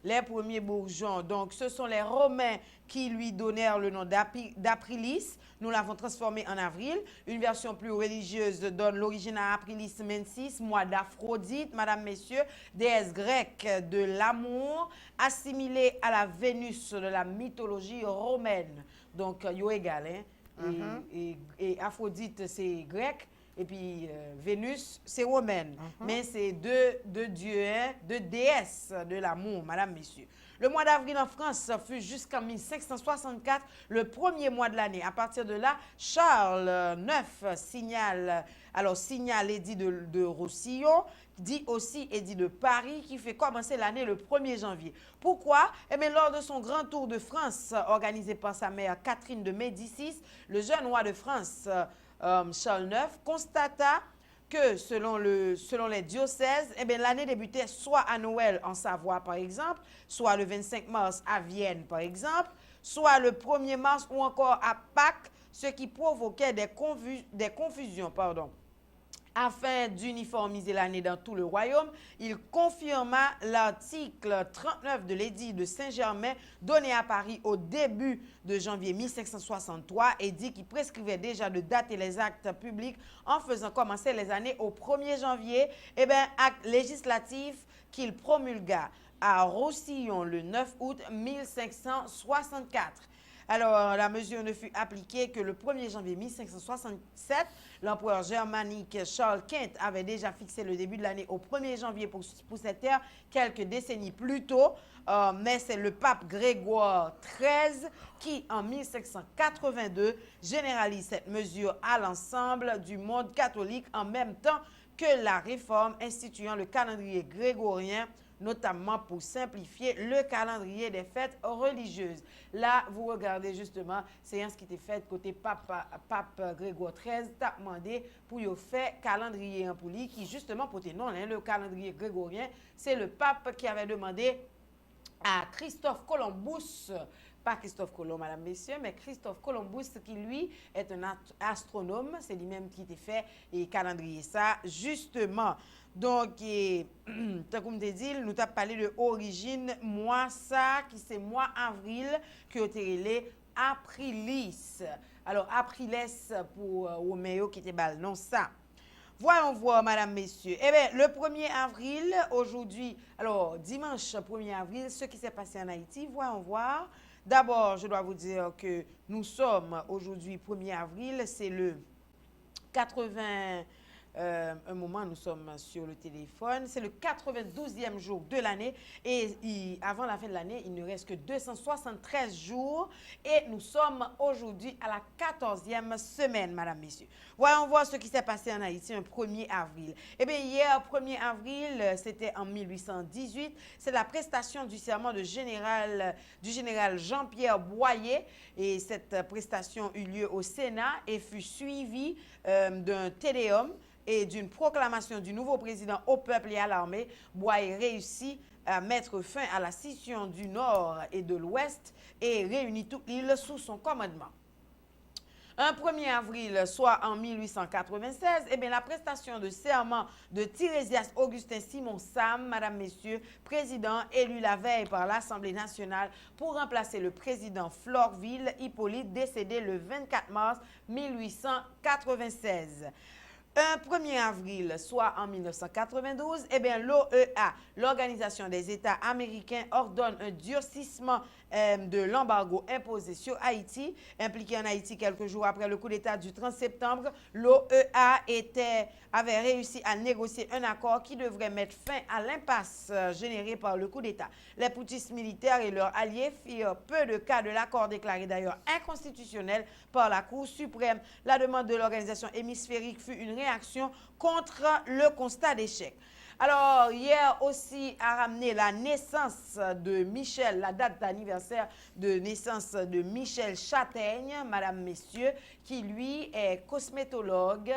Les premiers bourgeons. Donc, ce sont les Romains qui lui donnèrent le nom d'Aprilis. Nous l'avons transformé en avril. Une version plus religieuse donne l'origine à Aprilis Mensis, mois d'Aphrodite, madame, messieurs, déesse grecque de l'amour, assimilée à la Vénus de la mythologie romaine. Donc, yo égal, hein? Et Aphrodite, c'est grec. Et puis, Vénus, c'est romaine. Mais c'est deux dieux, hein, 2 déesses de l'amour, madame, messieurs. Le mois d'avril en France fut jusqu'en 1564 le premier mois de l'année. À partir de là, Charles IX signale l'édit de Roussillon, dit aussi édit de Paris, qui fait commencer l'année le 1er janvier. Pourquoi? Eh bien, lors de son grand tour de France, organisé par sa mère Catherine de Médicis, le jeune roi de France, Charles IX, constata que selon les diocèses, eh bien, l'année débutait soit à Noël en Savoie, par exemple, soit le 25 mars à Vienne, par exemple, soit le 1er mars ou encore à Pâques, ce qui provoquait des confusions. Afin d'uniformiser l'année dans tout le royaume, il confirma l'article 39 de l'édit de Saint-Germain donné à Paris au début de janvier 1563, édit qui prescrivait déjà de dater les actes publics en faisant commencer les années au 1er janvier. Eh bien, acte législatif qu'il promulgua à Roussillon le 9 août 1564. Alors, la mesure ne fut appliquée que le 1er janvier 1567. L'empereur germanique Charles Quint avait déjà fixé le début de l'année au 1er janvier pour cette terre quelques décennies plus tôt. Mais c'est le pape Grégoire XIII qui, en 1582, généralise cette mesure à l'ensemble du monde catholique en même temps que la réforme instituant le calendrier grégorien, notamment pour simplifier le calendrier des fêtes religieuses. Là, vous regardez justement, séance qui était faite côté pape Grégoire XIII, t'a demandé pour y faire calendrier en pouli, qui justement, pour non, hein, le calendrier grégorien, c'est le pape qui avait demandé à Christophe Columbus, pas Christophe Colomb, madame, messieurs, mais Christophe Columbus, qui lui est un astronome, c'est lui-même qui était fait et calendrier ça, justement. Donc, comme je dit, nous avons parlé de origine, mois ça, qui c'est mois avril, qui a été relé Aprilis. Alors, Aprilis pour Roméo qui était bal, non ça. Voyons voir, madame, messieurs. Eh bien, le 1er avril, aujourd'hui, alors, dimanche 1er avril, ce qui s'est passé en Haïti, voyons voir. D'abord, je dois vous dire que nous sommes aujourd'hui 1er avril, c'est le 80... un moment, nous sommes sur le téléphone. C'est le 92e jour de l'année. Et avant la fin de l'année, il ne reste que 273 jours. Et nous sommes aujourd'hui à la 14e semaine, madame, messieurs. Voyons voir ce qui s'est passé en Haïti un 1er avril. Eh bien, hier, 1er avril, c'était en 1818. C'est la prestation du serment du général Jean-Pierre Boyer. Et cette prestation eut lieu au Sénat et fut suivie d'un téléum et d'une proclamation du nouveau président au peuple et à l'armée. Boyer réussit à mettre fin à la scission du Nord et de l'Ouest et réunit toute l'île sous son commandement. Un 1er avril, soit en 1896, eh bien, la prestation de serment de Tirésias Augustin Simon Sam, Madame, Messieurs, président élu la veille par l'Assemblée nationale pour remplacer le président Florville Hippolyte, décédé le 24 mars 1896. Un 1er avril, soit en 1992, eh bien, l'OEA, l'Organisation des États américains, ordonne un durcissement de l'embargo imposé sur Haïti. Impliqué en Haïti quelques jours après le coup d'État du 30 septembre, l'OEA avait réussi à négocier un accord qui devrait mettre fin à l'impasse générée par le coup d'État. Les putschistes militaires et leurs alliés firent peu de cas de l'accord déclaré d'ailleurs inconstitutionnel par la Cour suprême. La demande de l'organisation hémisphérique fut une réaction contre le constat d'échec. Alors, hier aussi a ramené la naissance de Michel, la date d'anniversaire de naissance de Michel Châtaigne, Madame, Messieurs, qui lui est cosmétologue,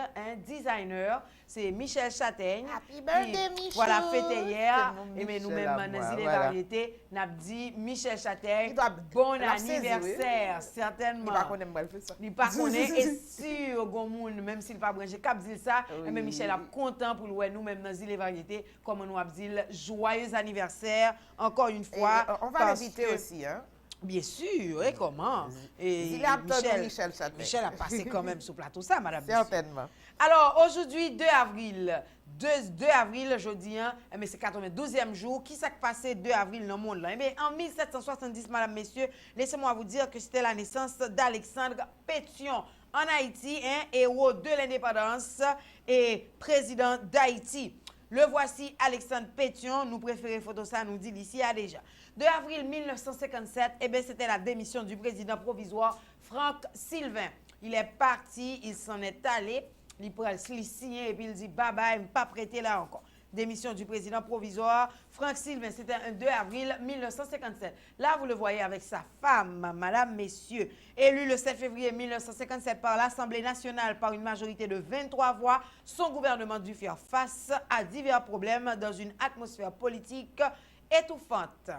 designer. C'est Michel Châtaigne. Happy birthday, Michel! Voilà, fêté hier. Et mais Michel nous-mêmes, à dans moi, les voilà. variétés, nous avons dit Michel Châtaigne, Il doit- bon il a saisi, anniversaire, oui. certainement. Il va qu'on aime pas le faire ça. Il pas connaît et sûr gon moun même s'il pas branché cap dit ça Oui. mais Michel a content pour nous même dans les variétés comme nous a dit joyeux anniversaire encore une Et, fois on va parce l'inviter que- aussi, hein. bien sûr et comment et Il est apte de Michel Châtaigne. Michel a passé quand même sur plateau ça madame Monsieur. Certainement. Alors, aujourd'hui, 2 avril, 2 avril, jeudi, hein, mais c'est 92e jour. Qui s'est passé 2 avril dans le monde là? Eh bien, en 1770, madame, messieurs, laissez-moi vous dire que c'était la naissance d'Alexandre Pétion en Haïti, hein, héros de l'indépendance et président d'Haïti. Le voici, Alexandre Pétion, nous préférons photo ça, nous dit d'ici à déjà. 2 avril 1957, eh bien, c'était la démission du président provisoire Franck Sylvain. Il est parti, il s'en est allé. Il prend le signer et puis il dit bye bye, pas prêter là encore. Démission du président provisoire Franck Sylvain, c'était un 2 avril 1957. Là, vous le voyez avec sa femme, madame, messieurs. Élu le 7 février 1957 par l'Assemblée nationale par une majorité de 23 voix, son gouvernement dut faire face à divers problèmes dans une atmosphère politique étouffante.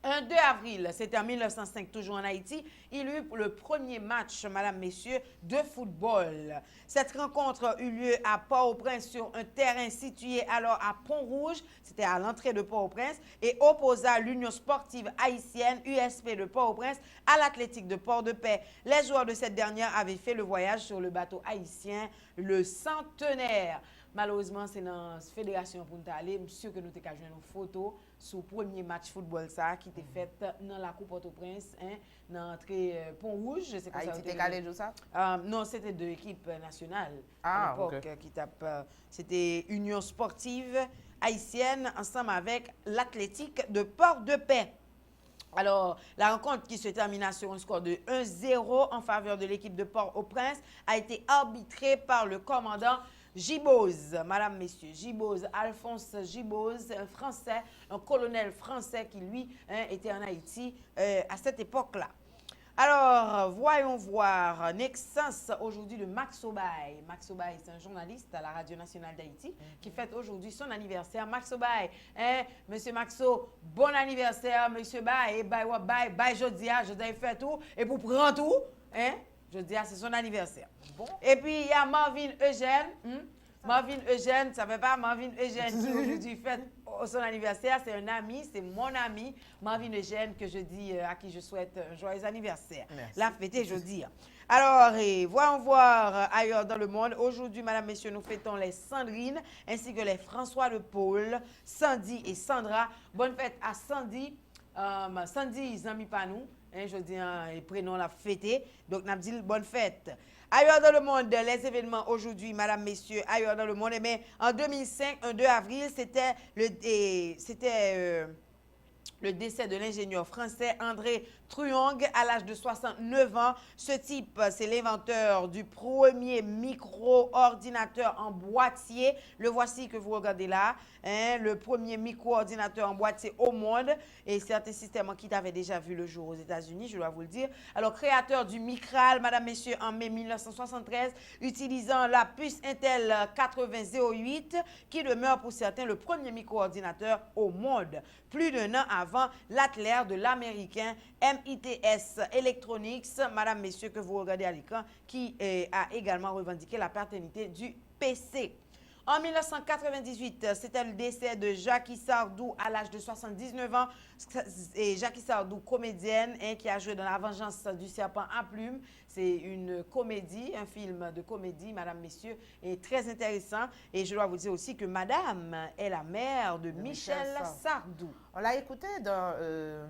Un 2 avril, c'était en 1905, toujours en Haïti, il eut le premier match, madame, messieurs, de football. Cette rencontre eut lieu à Port-au-Prince sur un terrain situé alors à Pont-Rouge, c'était à l'entrée de Port-au-Prince, et opposa l'Union sportive haïtienne, USP de Port-au-Prince, à l'Athlétique de Port-de-Paix. Les joueurs de cette dernière avaient fait le voyage sur le bateau haïtien, le Centenaire. Malheureusement, c'est dans la fédération pour nous aller. Je suis sûr que nous avons joué nos photos sur le premier match football ça, qui était fait dans la Coupe Port-au-Prince, hein, dans l'entrée Pont-Rouge. C'est comme ça Haïti que t'es calé de ça? non, c'était deux équipes nationales Ah, à l'époque qui tapent. C'était Union sportive haïtienne ensemble avec l'Athlétique de Port-de-Paix. Alors, la rencontre qui se termina sur un score de 1-0 en faveur de l'équipe de Port-au-Prince a été arbitrée par le commandant Giboz, madame, messieurs, Giboz, Alphonse Giboz, un Français, un colonel français qui, lui, était en Haïti à cette époque-là. Alors, voyons voir naissance aujourd'hui de Max Obaye. Max Obaye, c'est un journaliste à la Radio Nationale d'Haïti qui fête aujourd'hui son anniversaire. Max Obaye, monsieur Maxo, bon anniversaire, monsieur Baye, bye, Jodia, fait tout, et pour prendre tout, Jodia, c'est son anniversaire. Bon. Et puis, il y a Marvin Eugène. Marvin Eugène, ça ne fait pas Marvin Eugène qui aujourd'hui fête son anniversaire. C'est un ami, c'est mon ami, Marvin Eugène, que je dis, à qui je souhaite un joyeux anniversaire. Merci. La fête jeudi. Alors, voyons voir ailleurs dans le monde. Aujourd'hui, madame, messieurs, nous fêtons les Sandrine ainsi que les François de Paul, Sandy et Sandra. Bonne fête à Sandy. Sandy, Zami Panou. Je dis, et prénom la fêté. Donc, nous dit bonne fête. Ailleurs dans le monde, les événements aujourd'hui, madame, messieurs, ailleurs dans le monde, mais en 2005, un 2 avril, c'était le décès de l'ingénieur français André Truong à l'âge de 69 ans. Ce type, c'est l'inventeur du premier micro-ordinateur en boîtier. Le voici que vous regardez là, le premier micro-ordinateur en boîtier au monde. Et certains systèmes qui avaient déjà vu le jour aux États-Unis, je dois vous le dire. Alors, créateur du Micral, madame, messieurs, en mai 1973, utilisant la puce Intel 8008, qui demeure pour certains le premier micro-ordinateur au monde. Plus d'un an avant l'atelier de l'américain MITS Electronics, madame, messieurs, que vous regardez à l'écran, qui a également revendiqué la paternité du PC. En 1998, c'était le décès de Jackie Sardou à l'âge de 79 ans. Et Jackie Sardou, comédienne, qui a joué dans La Vengeance du Serpent à Plumes. C'est une comédie, un film de comédie, madame, messieurs, et très intéressant. Et je dois vous dire aussi que madame est la mère de Michel Sardou. On l'a écouté dans...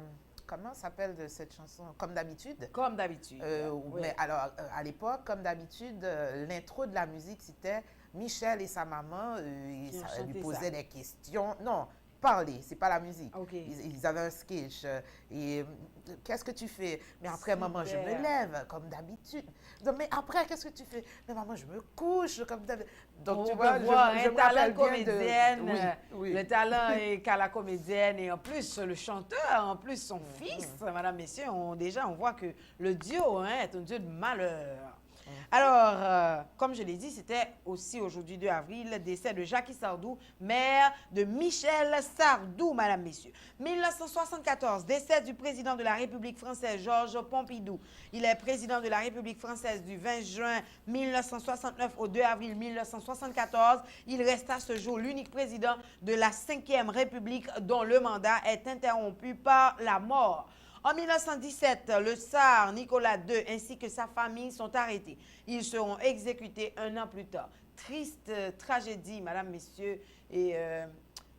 comment s'appelle cette chanson? Comme d'habitude. Comme d'habitude. Oui. Mais alors, à l'époque, comme d'habitude, l'intro de la musique, c'était Michel et sa maman. Elle lui posait des questions. Non, parler, c'est pas la musique. Okay. Ils avaient un sketch. Qu'est-ce que tu fais? Mais après, maman, je me lève, comme d'habitude. Mais après, qu'est-ce que tu fais? Mais maman, je me couche, comme d'habitude. Donc, tu vois, je me talent comédienne, oui. Le talent qu'a la comédienne et en plus le chanteur, en plus son fils, madame, messieurs, on voit que le duo est un duo de malheur. Alors, comme je l'ai dit, c'était aussi aujourd'hui 2 avril, le décès de Jackie Sardou, mère de Michel Sardou, madame, messieurs. 1974, décès du président de la République française, Georges Pompidou. Il est président de la République française du 20 juin 1969 au 2 avril 1974. Il reste à ce jour l'unique président de la 5e République dont le mandat est interrompu par la mort. En 1917, le tsar Nicolas II ainsi que sa famille sont arrêtés. Ils seront exécutés 1 an plus tard. Triste tragédie, madame, messieurs, et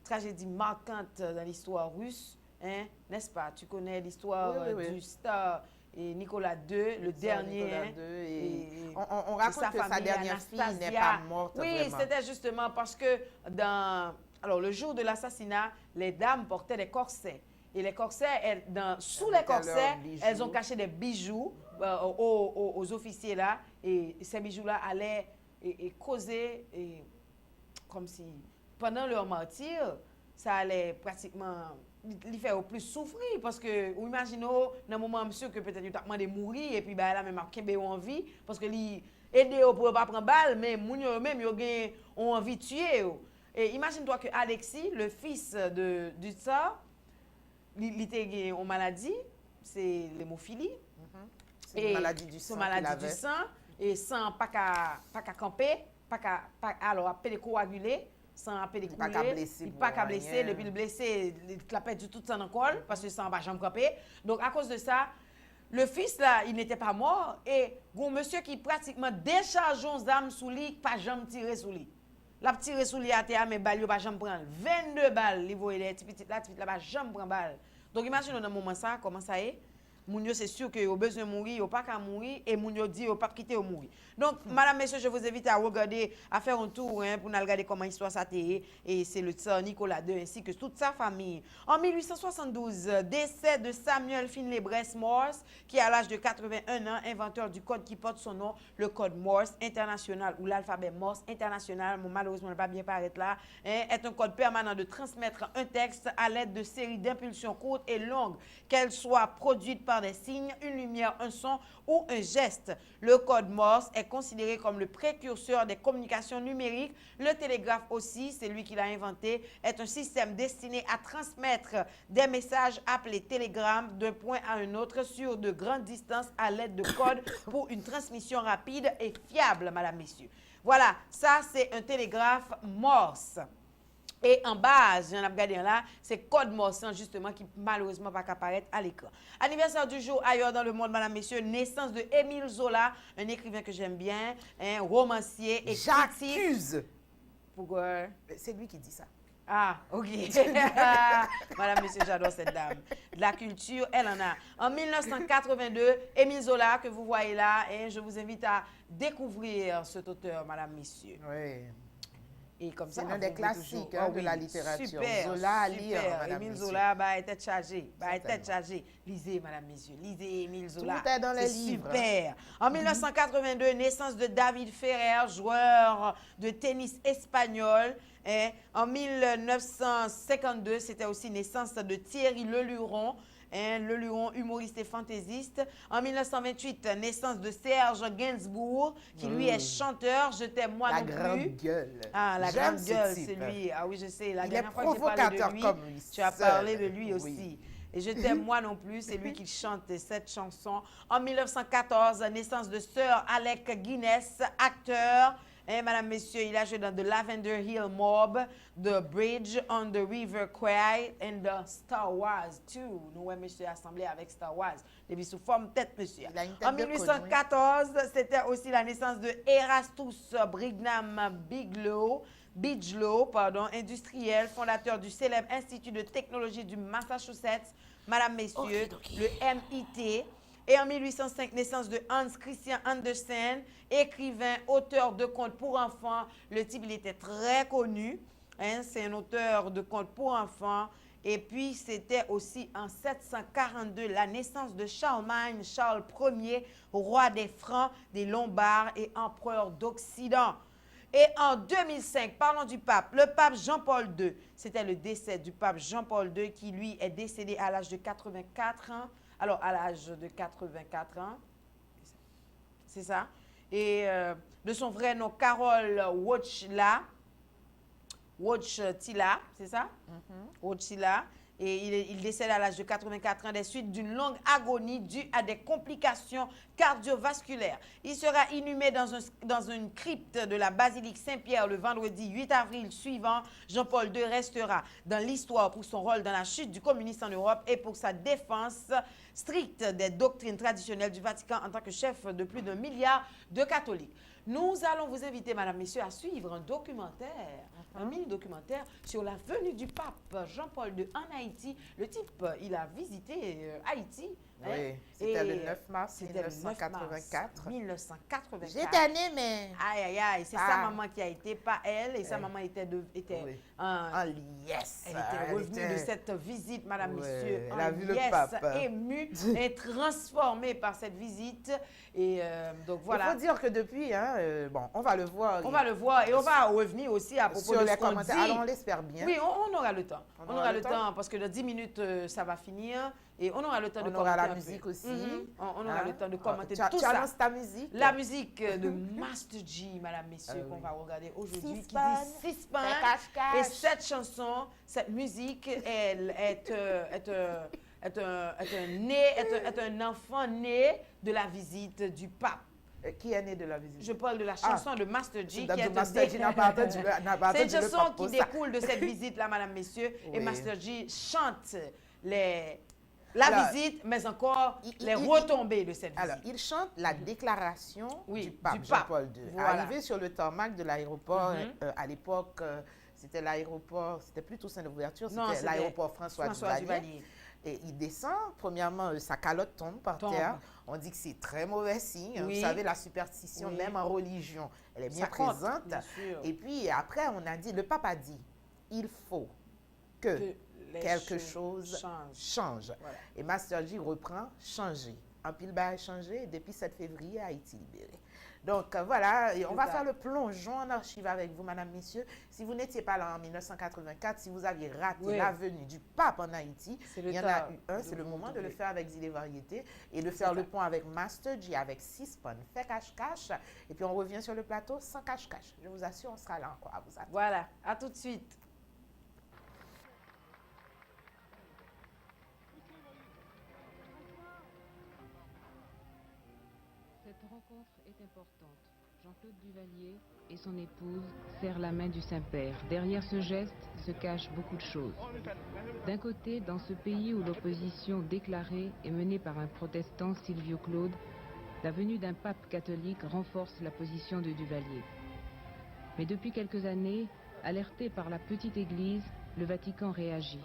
tragédie marquante dans l'histoire russe, hein, n'est-ce pas? Tu connais l'histoire du tsar et Nicolas II, le dernier. Nicolas II on raconte que sa dernière fille n'est pas morte. Oui, c'était justement parce que alors, le jour de l'assassinat, les dames portaient des corsets. Et les corsets, sous les corsets, elles ont caché des bijoux aux officiers là. Et ces bijoux-là allaient causer, comme si, pendant leur martyre, ça allait pratiquement les faire au plus souffrir. Parce que, ou imaginez, dans un moment, monsieur, que peut-être il a demandé de mourir, et puis elle a même en vie, parce que aider pour ne pas prendre balle, mais même ils ont envie de tuer. Et imagine-toi que Alexis, le fils du tsar, il était en maladie, c'est l'hémophilie. C'est une maladie du sang. Maladie du sang, et sans pas qu'à camper, alors appeler coaguler, sans appeler couler, pas qu'à blesser, depuis le blessé, il a perdu tout sang dans le col, parce que ça va jamais camper. Donc à cause de ça, le fils là, il n'était pas mort, et un monsieur qui pratiquement décharge 11 armes sous lui, pas jamais tiré sous lui. La petite sous lui à terre, mais balle, il va jamais prendre. 22 balles, il voit les petites là, va jamais prendre balle. Donc imagine dans un moment ça, comment ça est. Mounio, c'est sûr que vous avez besoin de mourir, vous pas qu'à mourir, et Mounio dit, vous pas quitter ou mourir. Donc, madame, messieurs, je vous invite à regarder, à faire un tour pour nous regarder comment l'histoire ça été, et c'est le tsar Nicolas II ainsi que toute sa famille. En 1872, décès de Samuel Finley Bress Morse, qui à l'âge de 81 ans, inventeur du code qui porte son nom, le code Morse international, ou l'alphabet Morse international, malheureusement, ne pas bien paraître là, est un code permanent de transmettre un texte à l'aide de séries d'impulsions courtes et longues, qu'elles soient produites par des signes, une lumière, un son ou un geste. Le code Morse est considéré comme le précurseur des communications numériques. Le télégraphe aussi, c'est lui qui l'a inventé, est un système destiné à transmettre des messages appelés télégrammes d'un point à un autre sur de grandes distances à l'aide de codes pour une transmission rapide et fiable, madame, messieurs. Voilà, ça c'est un télégraphe Morse. Et en bas, j'en ai regardé là, c'est code Morse justement qui malheureusement va apparaître à l'écran. Anniversaire du jour ailleurs dans le monde, madame, messieurs, naissance de Émile Zola, un écrivain que j'aime bien, un romancier et critique. J'accuse. Pourquoi? C'est lui qui dit ça. Ah, ok. Madame, monsieur, j'adore cette dame. De la culture, elle en a. En 1982, Émile Zola, que vous voyez là, et je vous invite à découvrir cet auteur, madame, messieurs. Oui. Et comme ça, c'est l'un des classiques de la littérature. Super, Zola à lire, madame, Émile Zola, elle était chargée. Lisez, madame, messieurs. Lisez Émile Zola. Tout est dans les livres. Super. En 1982, naissance de David Ferrer, joueur de tennis espagnol. En 1952, c'était aussi naissance de Thierry Leluron. Leluron, humoriste et fantaisiste. En 1928, naissance de Serge Gainsbourg, qui lui est chanteur. Je t'aime moi non plus. La grande gueule. Ah, la grande gueule, c'est lui. Ah oui, je sais. La Il dernière est fois que j'ai parlé de lui, comme lui. tu as parlé de lui aussi. Et Je t'aime moi non plus, c'est lui qui chante cette chanson. En 1914, naissance de Sir Alec Guinness, acteur. Hein, madame, messieurs, il a joué dans The Lavender Hill Mob, The Bridge on the River Kwai et The Star Wars 2. Nous, ouais, monsieur, assemblé avec Star Wars. Depuis sous forme tête, monsieur. En 1814, c'était aussi la naissance de Erastus Brigham Bigelow, industriel, fondateur du célèbre Institut de technologie du Massachusetts, madame, messieurs, le MIT. Et en 1805, naissance de Hans Christian Andersen, écrivain, auteur de contes pour enfants. Le type, il était très connu. Hein, c'est un auteur de contes pour enfants. Et puis, c'était aussi en 742, la naissance de Charlemagne, Charles Ier, roi des Francs, des Lombards et empereur d'Occident. Et en 2005, parlons du pape, le pape Jean-Paul II. C'était le décès du pape Jean-Paul II qui, lui, est décédé à l'âge de 84 ans. Alors, à l'âge de 84 ans, c'est ça. Et de son vrai nom, Carole Wojtyla, c'est ça? Wojtyla. Et il décède à l'âge de 84 ans des suites d'une longue agonie due à des complications cardiovasculaires. Il sera inhumé dans une crypte de la basilique Saint-Pierre le vendredi 8 avril suivant. Jean-Paul II restera dans l'histoire pour son rôle dans la chute du communisme en Europe et pour sa défense stricte des doctrines traditionnelles du Vatican en tant que chef de plus d'1 milliard de catholiques. Nous allons vous inviter, madame, messieurs, à suivre un documentaire, un mini-documentaire sur la venue du pape Jean-Paul II en Haïti. Le type, il a visité Haïti. Oui, hein, c'était le 9 mars 1984. 1984. J'étais née, mais... Aïe, aïe, aïe. C'est sa maman qui a été, pas elle. Et sa maman était oui. Yes. Elle était revenue de cette visite, madame, messieurs. Elle a vu le pape. Émue et transformée par cette visite. Et donc, voilà. Il faut dire que depuis, bon, on va le voir. On va le voir et on va revenir aussi à propos sur de les ce qu'on dit. commentaires. Alors, on l'espère bien. Oui, on aura le temps. On aura le temps parce que dans 10 minutes, ça va finir. Et on aura le temps de commenter. On aura la musique aussi. On aura le temps de commenter tout tu ça. annonces ta musique. La musique de Master G, madame, messieurs, qu'on va regarder aujourd'hui, qui dit Sispan. Et cette chanson, cette musique, elle est un enfant né de la visite du pape. Qui est né de la visite? Je parle de la chanson de Master G. C'est une chanson qui découle de cette visite-là, madame, messieurs. Et Master G chante la visite, mais encore les retombées de cette visite. Alors, il chante la déclaration du pape Jean-Paul II. Voilà. Arrivé sur le tarmac de l'aéroport, à l'époque, c'était l'aéroport, c'était plus Toussaint l'Ouverture, c'était l'aéroport François Duvalier. Et il descend, premièrement, sa calotte tombe par terre. On dit que c'est très mauvais signe. Vous savez, la superstition, même en religion, elle est bien présente. Bien sûr. Et puis après, on a dit, le pape a dit, il faut que quelque chose change. Voilà. Et Master G reprend changer. En pile bas changé depuis 7 février, Haïti libéré. Donc voilà, et on va faire le plongeon en archive avec vous, madame, messieurs. Si vous n'étiez pas là en 1984, si vous aviez raté la venue du pape en Haïti, il y en a eu un, c'est le moment de le faire avec Zile Variété et de faire le pont avec Master G, avec Sispan, fait cache-cache. Et puis on revient sur le plateau sans cache-cache. Je vous assure, on sera là encore à vous attendre. Voilà, à tout de suite. Cette rencontre est importante. Jean-Claude Duvalier et son épouse serrent la main du Saint-Père. Derrière ce geste se cachent beaucoup de choses. D'un côté, dans ce pays où l'opposition déclarée est menée par un protestant, Silvio Claude, la venue d'un pape catholique renforce la position de Duvalier. Mais depuis quelques années, alerté par la petite Église, le Vatican réagit.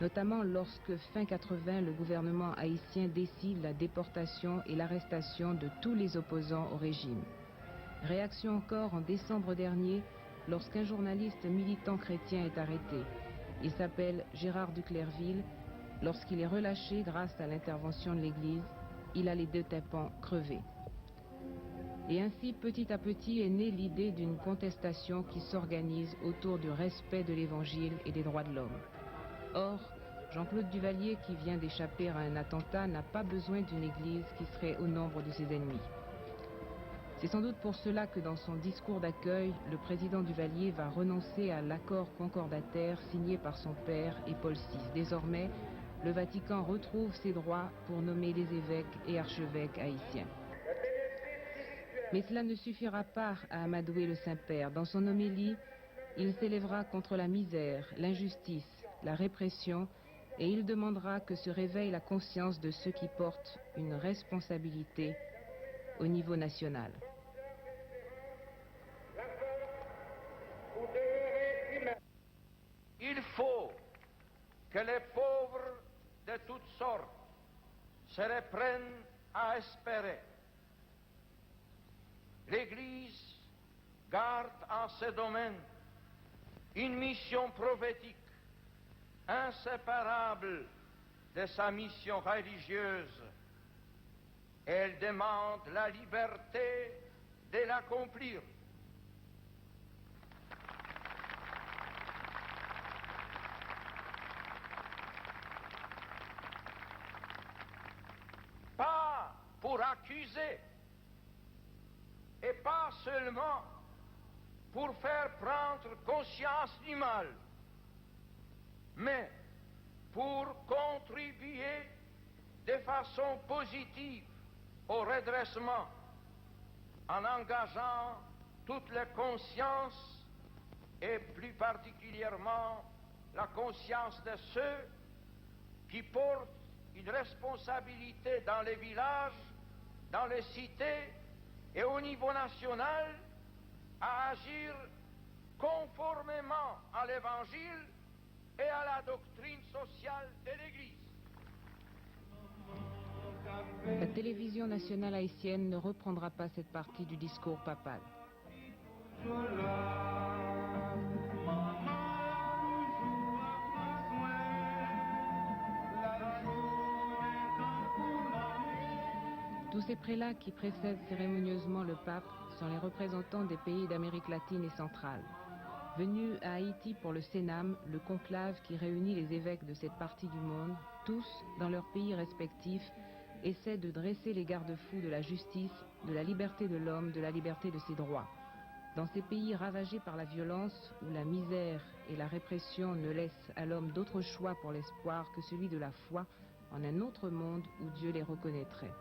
Notamment lorsque, fin 80, le gouvernement haïtien décide la déportation et l'arrestation de tous les opposants au régime. Réaction encore en décembre dernier, lorsqu'un journaliste militant chrétien est arrêté. Il s'appelle Gérard Duclerville. Lorsqu'il est relâché grâce à l'intervention de l'Église, il a les 2 tympans crevés. Et ainsi, petit à petit, est née l'idée d'une contestation qui s'organise autour du respect de l'Évangile et des droits de l'homme. Or, Jean-Claude Duvalier, qui vient d'échapper à un attentat, n'a pas besoin d'une église qui serait au nombre de ses ennemis. C'est sans doute pour cela que dans son discours d'accueil, le président Duvalier va renoncer à l'accord concordataire signé par son père et Paul VI. Désormais, le Vatican retrouve ses droits pour nommer les évêques et archevêques haïtiens. Mais cela ne suffira pas à amadouer le Saint-Père. Dans son homélie, il s'élèvera contre la misère, l'injustice, la répression, et il demandera que se réveille la conscience de ceux qui portent une responsabilité au niveau national. Il faut que les pauvres de toutes sortes se reprennent à espérer. L'Église garde en ce domaine une mission prophétique inséparable de sa mission religieuse. Elle demande la liberté de l'accomplir. Pas pour accuser, et pas seulement pour faire prendre conscience du mal, mais pour contribuer de façon positive au redressement en engageant toutes les consciences et plus particulièrement la conscience de ceux qui portent une responsabilité dans les villages, dans les cités et au niveau national à agir conformément à l'Évangile et à la doctrine sociale de l'Église. La télévision nationale haïtienne ne reprendra pas cette partie du discours papal. Tous ces prélats qui précèdent cérémonieusement le pape sont les représentants des pays d'Amérique latine et centrale. Venus à Haïti pour le Cénam, le conclave qui réunit les évêques de cette partie du monde, tous, dans leurs pays respectifs, essaient de dresser les garde-fous de la justice, de la liberté de l'homme, de la liberté de ses droits. Dans ces pays ravagés par la violence, où la misère et la répression ne laissent à l'homme d'autre choix pour l'espoir que celui de la foi en un autre monde où Dieu les reconnaîtrait.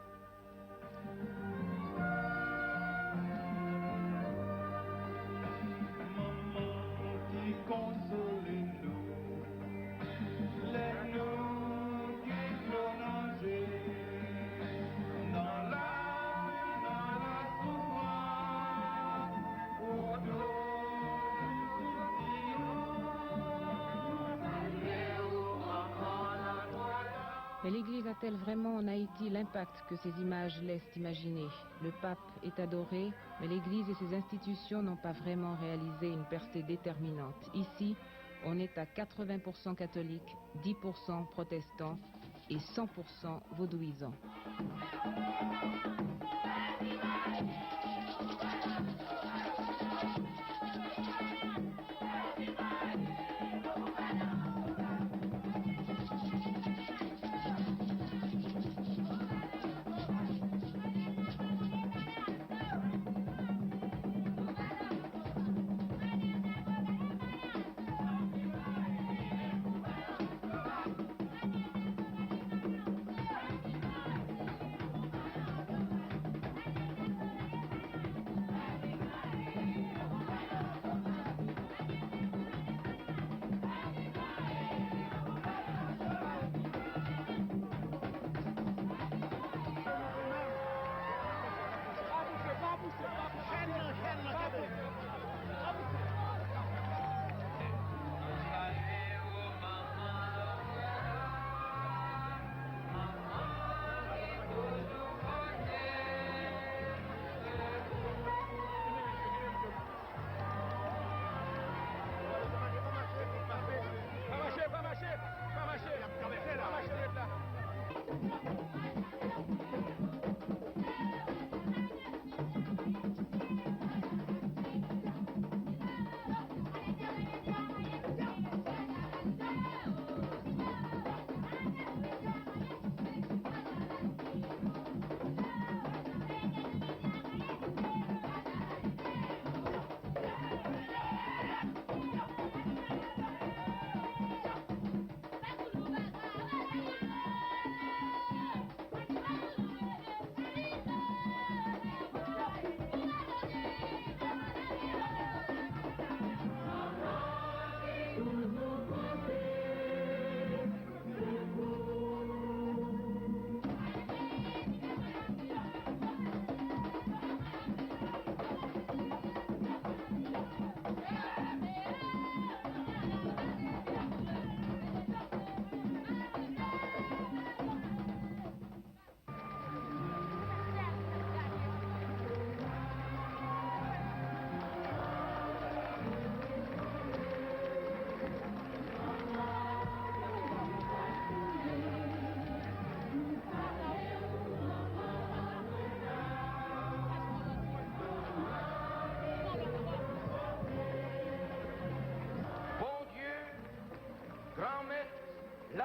Mais l'Église a-t-elle vraiment en Haïti l'impact que ces images laissent imaginer? Le pape est adoré, mais l'Église et ses institutions n'ont pas vraiment réalisé une percée déterminante. Ici, on est à 80% catholiques, 10% protestants et 100% vaudouisants.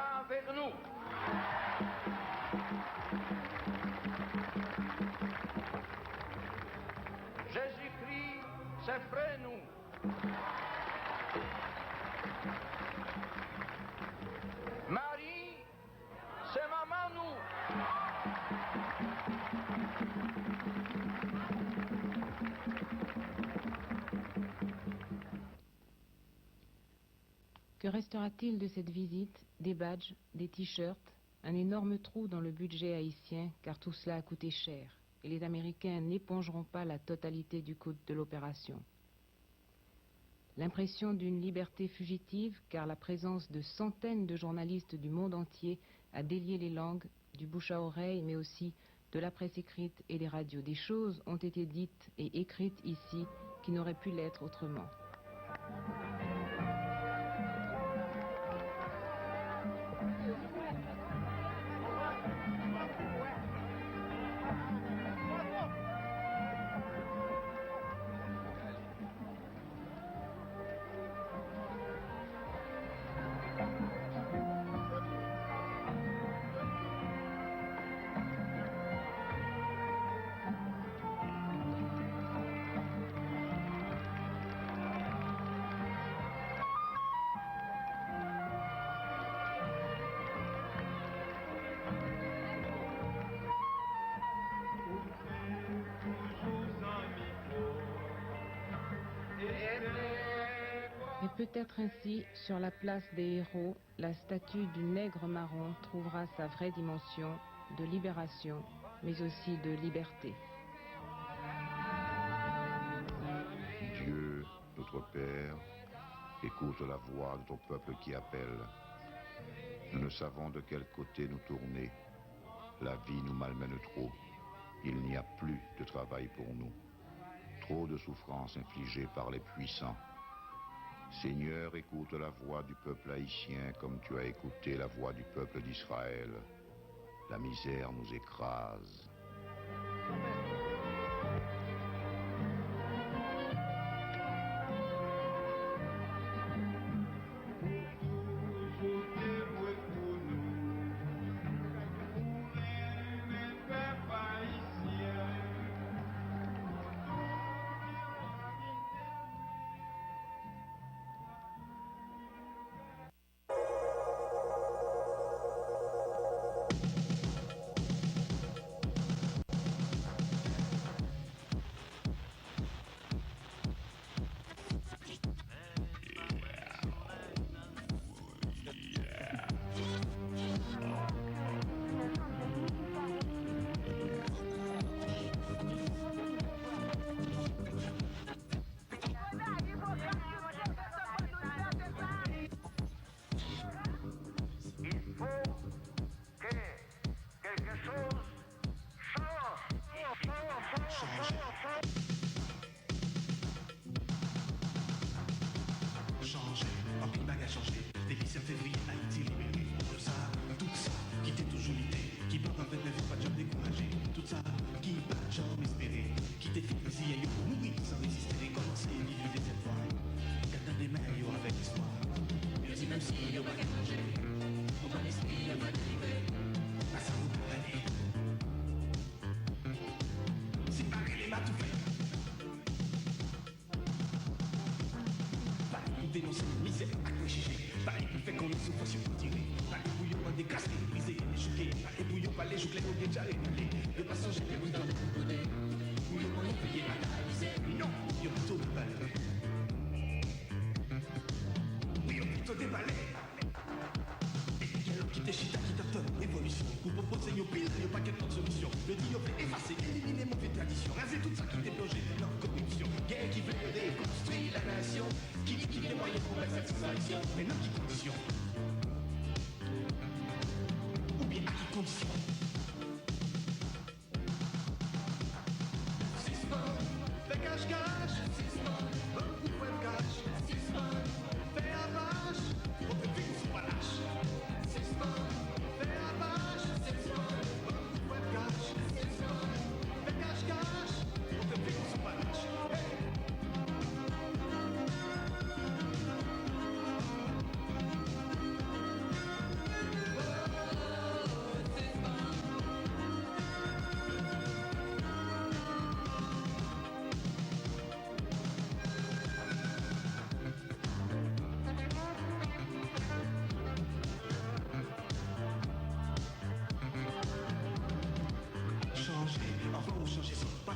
viendra vers nous. Jésus-Christ, c'est frère nous. Marie, c'est maman nous. Que restera-t-il de cette visite? Des badges, des t-shirts, un énorme trou dans le budget haïtien, car tout cela a coûté cher, et les Américains n'épongeront pas la totalité du coût de l'opération. L'impression d'une liberté fugitive, car la présence de centaines de journalistes du monde entier a délié les langues, du bouche à oreille, mais aussi de la presse écrite et des radios. Des choses ont été dites et écrites ici qui n'auraient pu l'être autrement. Et peut-être ainsi, sur la place des héros, la statue du nègre marron trouvera sa vraie dimension de libération, mais aussi de liberté. Dieu, notre Père, écoute la voix de ton peuple qui appelle. Nous ne savons de quel côté nous tourner. La vie nous malmène trop. Il n'y a plus de travail pour nous. Trop de souffrances infligées par les puissants. Seigneur, écoute la voix du peuple haïtien comme tu as écouté la voix du peuple d'Israël. La misère nous écrase.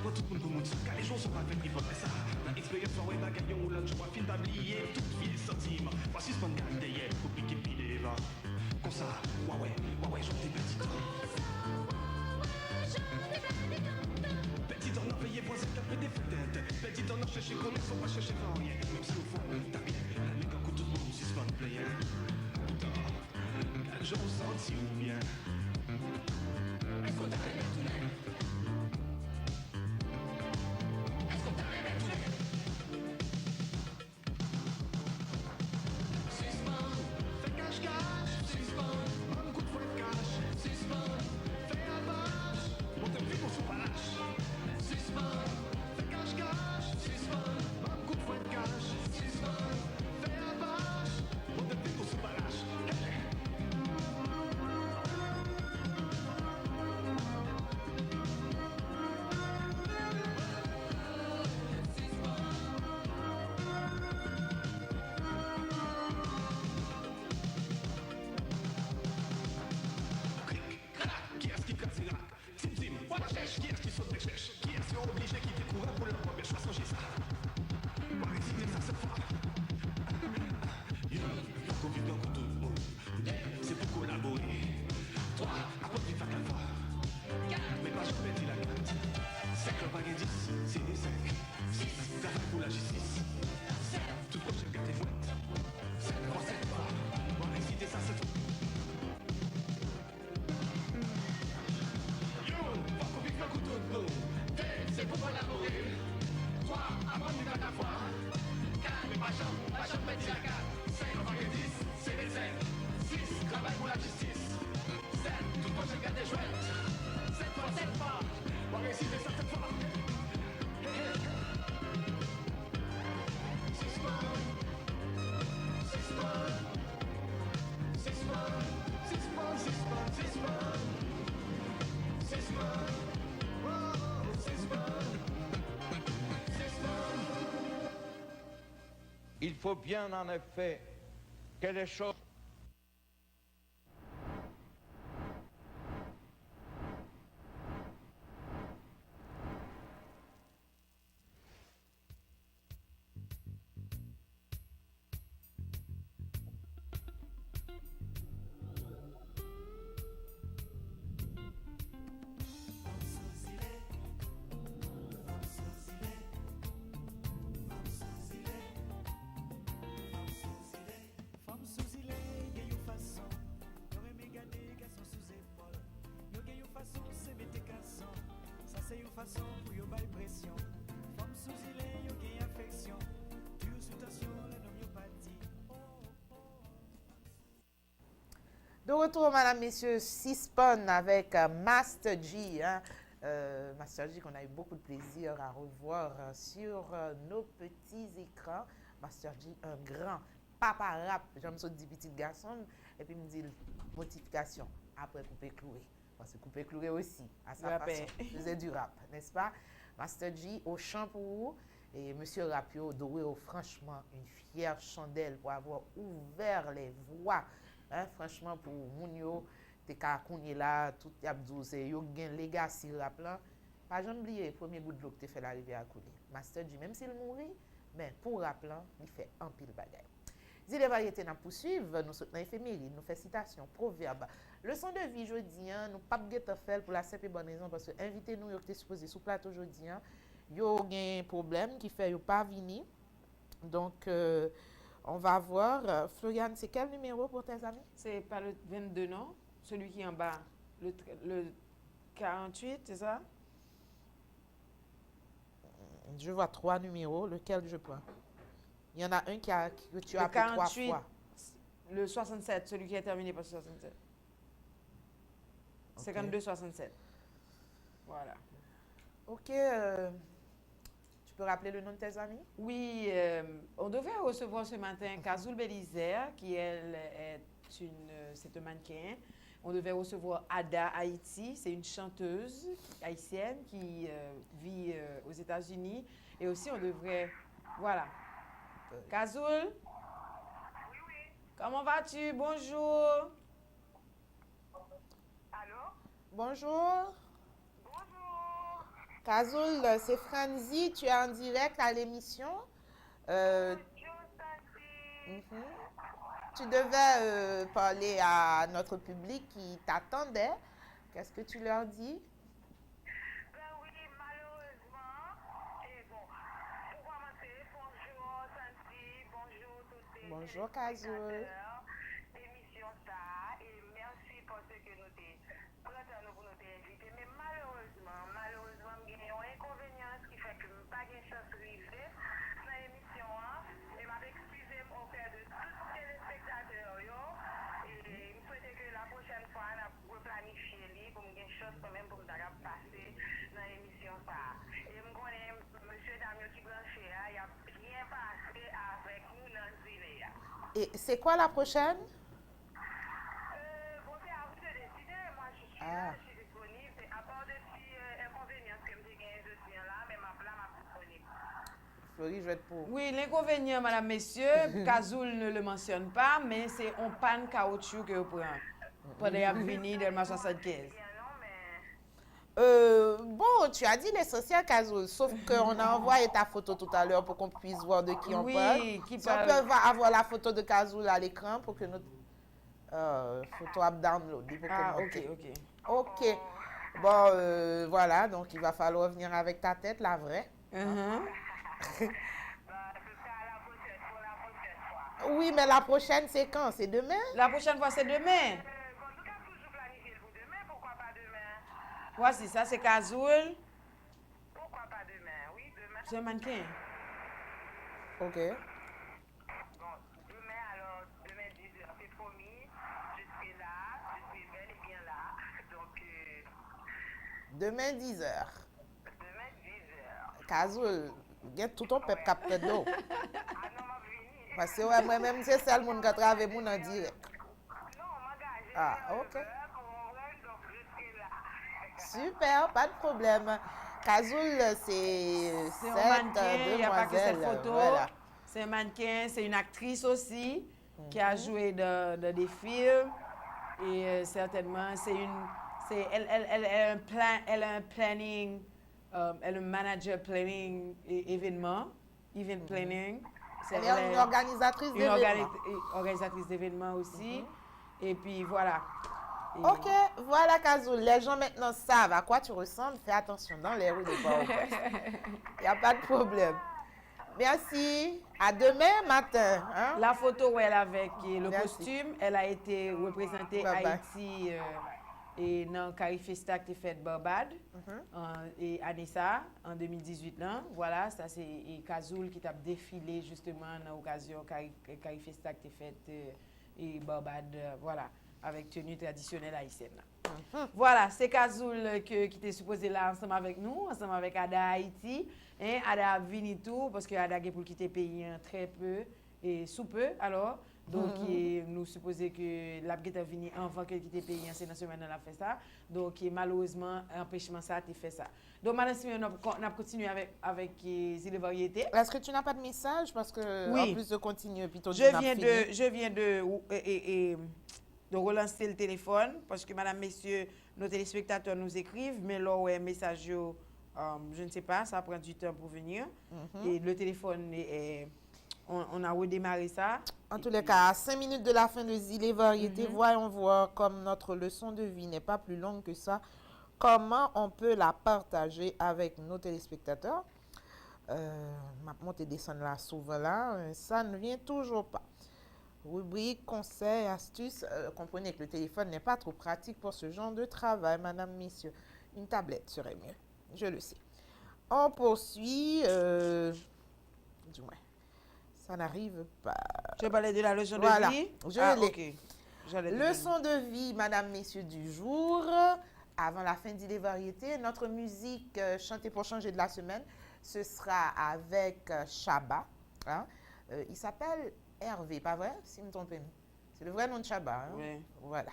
pas tout le monde pour mon car les jours sont pas faits, il faut faire ça. Dans l'expérience, on va gagner ou l'autre, je vois film tablier, tout vie est sentiment. Voici ce qu'on garde derrière, faut piquer pile devant. Comme ça, ouais, j'en ai petit temps. Petit temps, non, payé pour cette fait des fêtes. Petit temps, non, chercher qu'on ne faut pas chercher pour rien. Même si au fond, t'as bien, les gars, tout le monde, c'est pas de player. Putain, je ressens si ou bien. Est-ce qu'on t'arrête tout de même? Est-ce qu'on t'arrête tout de même? Suspend, fais cache-cache. Suspend, un coup de fouet cache. Suspend, fais un vache. Monte vite pour son palache. Suspend, fais cache-cache. Suspend, un coup de fouet cache. Suspend, fais un vache. Monte vite pour son palache. Qui est-ce qui casse les racks? Tim Tim, what a chèche? Qui est-ce qui saute des chèches? Qui est-ce qui est obligé qui fait courir pour leur première choix sans ça? Pas réciter ça cette fois. Yo, faut vivre dans tout le monde. C'est pour collaborer. Toi, à quoi tu fais qu'à fois? Mais pas jamais dit la carte. 5 le paquet 10, c'est des 5. 6, travail pour la justice. 7, tout prochain gars t'es fouette. 7, 3, 7, 3. Pas réciter ça cette fois. C'est pour collaborer. Toi, avant tu vas t'avoir. 4, mais pas chambre, petit la 4. 5, on va 10, c'est des 5. 6, travail pour la justice. 7, tout prochain garde des chouettes. 7 fois, 7 fois. On va réussir ça cette fois. Il faut bien en effet que les choses... C'est une façon pour yo bail pression. Femme sous il yo gagne affection. Consultation la homéopathie. De retour, madame, messieurs, Sispon avec Master G. Hein? Master G qu'on a eu beaucoup de plaisir à revoir sur nos petits écrans. Master G, un grand papa rap. J'aime ça dit petit garçon. Et puis il me dit notification après couper cloué. Parce que couper cloué aussi, à sa façon, faisait du rap, n'est-ce pas? Master G au chant pour vous. Et Monsieur Rapio, doué, franchement, une fière chandelle pour avoir ouvert les voies. Hein, franchement, pour Mounio, t'es qu'à connaître là, tout y a c'est yo gen legacy rap là. Pas jamais oublier, premier bout de l'eau que t'es fait l'arrivée à couler. Master G, même s'il mourit, mais pour rap là, il fait un pile bagaille. Si les variétés n'a poursuivre, nous soutenons éphéméride, nous fait citation, proverbe. Leçon de vie aujourd'hui, nous pas de faire pour la simple et bonne raison parce que invité nous yo qui supposé sous plateau aujourd'hui, yo gen problème qui fait yo pas venir. Donc on va voir. Floriane, c'est quel numéro pour tes amis? C'est pas le 22, non? Celui qui est en bas. Le 48, c'est ça? Je vois 3 numéros. Lequel je prends? Il y en a un que tu as appelé 3 fois. Le 67, celui qui est terminé par 67. Okay. 52-67. Voilà. Ok. Tu peux rappeler le nom de tes amis? Oui, on devait recevoir ce matin Kazoul Belizer, qui elle c'est un mannequin. On devait recevoir Ada Haïti, c'est une chanteuse haïtienne qui vit aux États-Unis. Et aussi, on devrait... Voilà. Kazoul? Oui, oui. Comment vas-tu? Bonjour. Allô? Bonjour. Bonjour. Kazoul, c'est Franzi, tu es en direct à l'émission. Tu devais parler à notre public qui t'attendait. Qu'est-ce que tu leur dis? Oui, malheureusement. Et bon, pour commencer, bonjour Santi, bonjour tous les Bonjour Kazoul. Émission ça, et merci pour ce que nous t'avons pour nous inviter. Mais malheureusement, il y a un inconvénient qui fait que je n'ai pas de chance de arriver dans l'émission. Et je m'excuse auprès de tous les téléspectateurs. Et je souhaite que la prochaine fois, on va planifier pour me une chance quand même pour me passer dans l'émission. Et je connais M. Damien qui Blanchet, il a bien passé avec nous dans le Zilé. Et c'est quoi la prochaine? Bon, c'est à vous de décider. Moi, je suis là, je suis disponible. C'est à part de petits inconvénients que je suis là, mais ma disponible. Flori, je vais être pour. Oui, l'inconvénient, madame, messieurs, Kazoul ne le mentionne pas, mais c'est un panne caoutchouc que vous prenez pendant la venue de 75. Bon, tu as dit l'essentiel, Kazoul, sauf qu'on a envoyé ta photo tout à l'heure pour qu'on puisse voir de qui on parle. Qui Si on peut avoir la photo de Kazoul à l'écran pour que notre photo a download. Ok. Bon, voilà, donc il va falloir venir avec ta tête, la vraie. Oui, mais la prochaine, c'est quand? C'est demain? La prochaine fois, c'est demain. Voici ça, c'est Kazoul. Pourquoi pas demain? Oui, demain. C'est un mannequin. Ok. Bon, demain, alors, demain 10h, c'est promis. Je serai là, je suis bel et bien là. Donc, demain 10h. Demain 10h. Kazoul, get tout ton peuple capté d'eau. Parce que ouais, moi-même, c'est ça le monde qui travaille avec moi en direct. Ah, ok. Super, pas de problème. Kazoul, c'est un mannequin, il n'y a pas que cette demoiselles, photo. voilà. C'est un mannequin, c'est une actrice aussi qui a joué dans des films. Et certainement, elle a un planning, elle a un manager planning événement, event planning. Elle est une organisatrice d'événements. Organisatrice d'événements aussi. Et puis voilà. Ok, voilà Kazoul. Les gens maintenant savent à quoi tu ressembles. Fais attention dans les rues de Port-au-Prince. Il n'y a pas de problème. Merci. À demain matin. Hein? La photo où elle avec le costume, elle a été représentée à Haïti et dans Carifesta qui fait Barbade et Anissa en 2018 là. Voilà, ça c'est Kazoul qui t'a défilé justement dans l'occasion Carifesta qui fait et Barbade voilà. Avec tenue traditionnelle haïtienne. Voilà, c'est Kazoul qui était supposé là ensemble avec nous, ensemble avec Ada Haïti. Hein, Ada a venu tout parce que Ada est pour quitter le pays très peu et sous peu. Alors, donc nous supposons que la est venue avant qu'elle quitte le pays, c'est dans la semaine de la fête ça. Donc malheureusement, empêchement ça a fait ça. Donc madame Simon, on a continué avec Zile Variété. Est-ce que tu n'as pas de message parce que oui. En plus de continuer puis je viens de relancer le téléphone parce que, madame, messieurs, nos téléspectateurs nous écrivent, mais là, ouais, message, je ne sais pas, ça prend du temps pour venir. Et le téléphone, on a redémarré ça. En tous les cas, à 5 minutes de la fin de Zile Variété, voyons voir comme notre leçon de vie n'est pas plus longue que ça, comment on peut la partager avec nos téléspectateurs. Ma monte et descendre là souvent là, ça ne vient toujours pas. Rubrique, conseils, astuces. Comprenez que le téléphone n'est pas trop pratique pour ce genre de travail, madame, messieurs. Une tablette serait mieux, je le sais. On poursuit. Du moins, ça n'arrive pas. Je parlais de la leçon voilà, de vie. Je l'ai. Okay. Leçon de vie, madame, messieurs, du jour. Avant la fin d'Île Variété, notre musique chantée pour changer de la semaine, ce sera avec Chaba. Hein? Il s'appelle Hervé, pas vrai? Si je me trompe pas. C'est le vrai nom de Chaba. Hein? Oui. Voilà.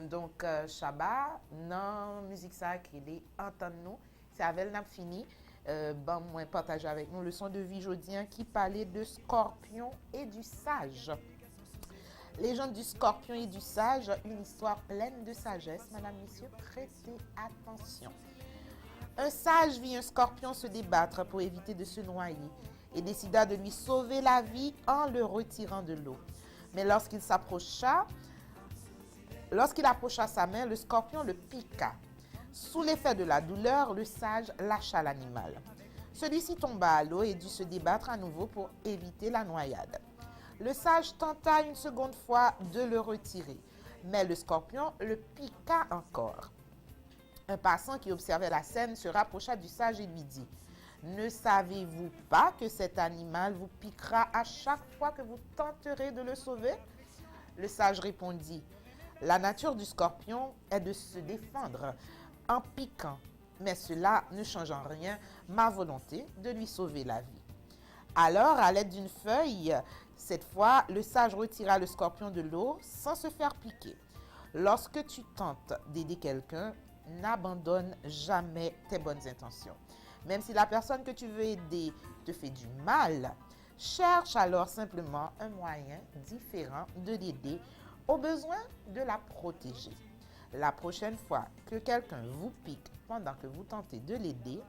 Donc, Chaba, non, musique ça qui est entendre-nous. C'est avec n'a fini. Bon, moi, partager avec nous le son de vie jodien qui parlait de Scorpion et du Sage. Légende du Scorpion et du Sage, une histoire pleine de sagesse. Madame, messieurs, prêtez attention. Un sage vit un scorpion se débattre pour éviter de se noyer et décida de lui sauver la vie en le retirant de l'eau. Mais lorsqu'il approcha sa main, le scorpion le piqua. Sous l'effet de la douleur, le sage lâcha l'animal. Celui-ci tomba à l'eau et dut se débattre à nouveau pour éviter la noyade. Le sage tenta une seconde fois de le retirer, mais le scorpion le piqua encore. Un passant qui observait la scène se rapprocha du sage et lui dit « Ne savez-vous pas que cet animal vous piquera à chaque fois que vous tenterez de le sauver ?» Le sage répondit « La nature du scorpion est de se défendre en piquant, mais cela ne change en rien ma volonté de lui sauver la vie. » Alors, à l'aide d'une feuille, cette fois, le sage retira le scorpion de l'eau sans se faire piquer. Lorsque tu tentes d'aider quelqu'un, n'abandonne jamais tes bonnes intentions. Même si la personne que tu veux aider te fait du mal, cherche alors simplement un moyen différent de l'aider, au besoin de la protéger. La prochaine fois que quelqu'un vous pique pendant que vous tentez de l'aider,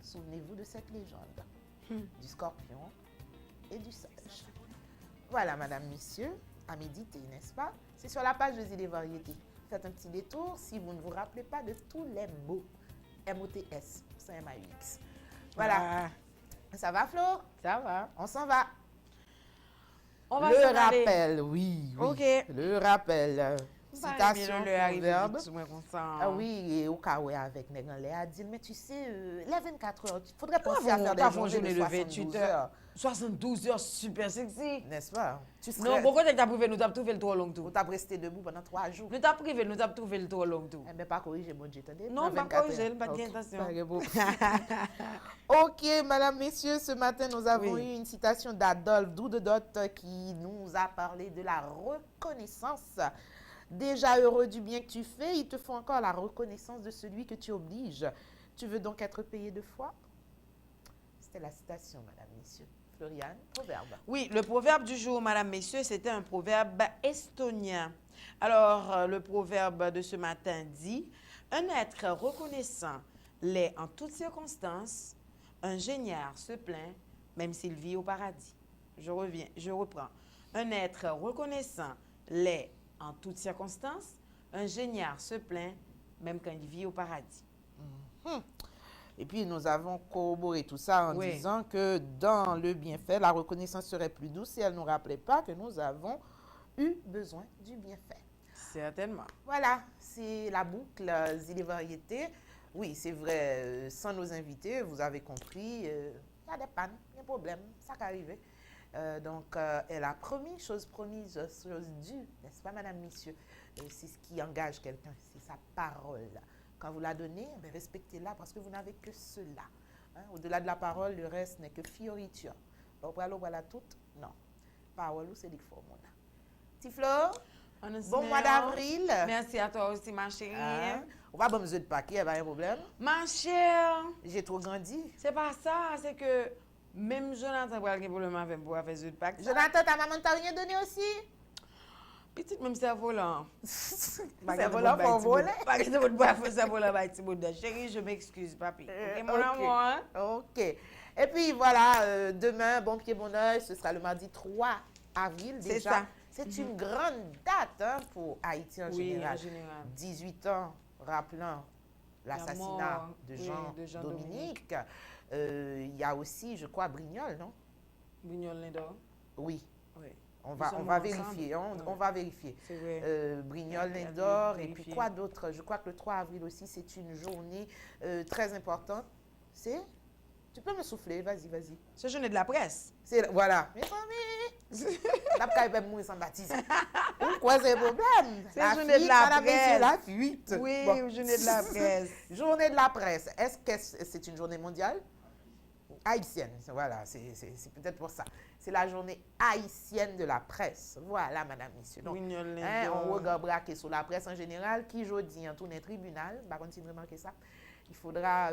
souvenez-vous de cette légende du scorpion et du sage. Voilà, madame, monsieur, à méditer, n'est-ce pas? C'est sur la page de Zile Variétés. Faites un petit détour si vous ne vous rappelez pas de tous les mots. M-O-T-S, c'est M-A-U-X. Voilà. Ça va, Flo? Ça va. On s'en va. On va le rappel, oui. OK. Le rappel. Citation, proverbe. Ah oui, et au cas où avec Négan dit, mais tu sais, les 24 heures, il faudrait penser à faire des journées de 72 heures. 72 heures, super sexy. N'est-ce pas? Non, pourquoi tu as privé, nous avons trouvé le trop long tout. Vous avez resté debout pendant 3 jours. Nous avons privé, nous avons trouvé le trop long tout. Eh bien, pas corriger, mon Dieu, attendez. Non, pas corriger, pas d'intention. OK, madame, messieurs, ce matin, nous avons eu une citation d'Adolphe Doudedot qui nous a parlé de la reconnaissance. Déjà heureux du bien que tu fais, il te faut encore la reconnaissance de celui que tu obliges. Tu veux donc être payé 2 fois? C'était la citation, madame, messieurs. Floriane, proverbe. Oui, le proverbe du jour, madame, messieurs, c'était un proverbe estonien. Alors, le proverbe de ce matin dit « Un être reconnaissant l'est en toutes circonstances, un génial se plaint même s'il vit au paradis. » Je reprends. Un être reconnaissant l'est en toutes circonstances, un génial se plaint même quand il vit au paradis. Et puis, nous avons corroboré tout ça en disant que dans le bienfait, la reconnaissance serait plus douce si elle ne nous rappelait pas que nous avons eu besoin du bienfait. Certainement. Voilà, c'est la boucle Zile Variétés. Oui, c'est vrai, sans nos invités, vous avez compris, il y a des pannes, des problèmes, ça peut arriver. Donc, elle a promis, chose promise, chose due, n'est-ce pas, madame, messieurs? C'est ce qui engage quelqu'un, c'est sa parole. Quand vous la donnez, respectez-la parce que vous n'avez que cela. Hein? Au-delà de la parole, le reste n'est que fioriture. Donc, voilà tout? Non. Parole, c'est du fort, mon Tiflo, bon mois d'avril. Merci à toi aussi, ma chérie. Hein? On va bon de paquet, il n'y a pas de problème. Ma chère. J'ai trop grandi. C'est pas ça, c'est que même Jonathan va avoir problème avec moi faire de paquet. Jonathan, ta maman t'a rien donné aussi? Petite même cerveau là. Cerveau là pour voler. Pas que votre bois fait cerveau là ba petit bout de chérie, je m'excuse papi. OK mon amour hein? OK. Et puis voilà, demain bon pied bon oeil, ce sera le mardi 3 avril déjà. C'est ça. C'est une grande date hein, pour Haïti en général. 18 ans rappelant l'assassinat de Jean Dominique. Il y a aussi, je crois, Brignol, non? Brignol Lindor. Oui. On va vérifier. On va vérifier. C'est vrai. Brignol, Lindor, et puis quoi d'autre? Je crois que le 3 avril aussi, c'est une journée très importante. C'est? Tu peux me souffler, vas-y. C'est journée de la presse. Voilà. Mes familles. La presse va mourir sans baptême. Pourquoi c'est problème? C'est journée de la presse. La fuite. Oui, journée de la presse. Journée de la presse. Est-ce que c'est une journée mondiale? Haïtienne, voilà, c'est peut-être pour ça. C'est la journée haïtienne de la presse. Voilà, madame, messieurs. Donc, on regarde braquer sur la presse en général, qui jeudi en tourne tribunal. Par contre, si vous remarquez ça, il faudra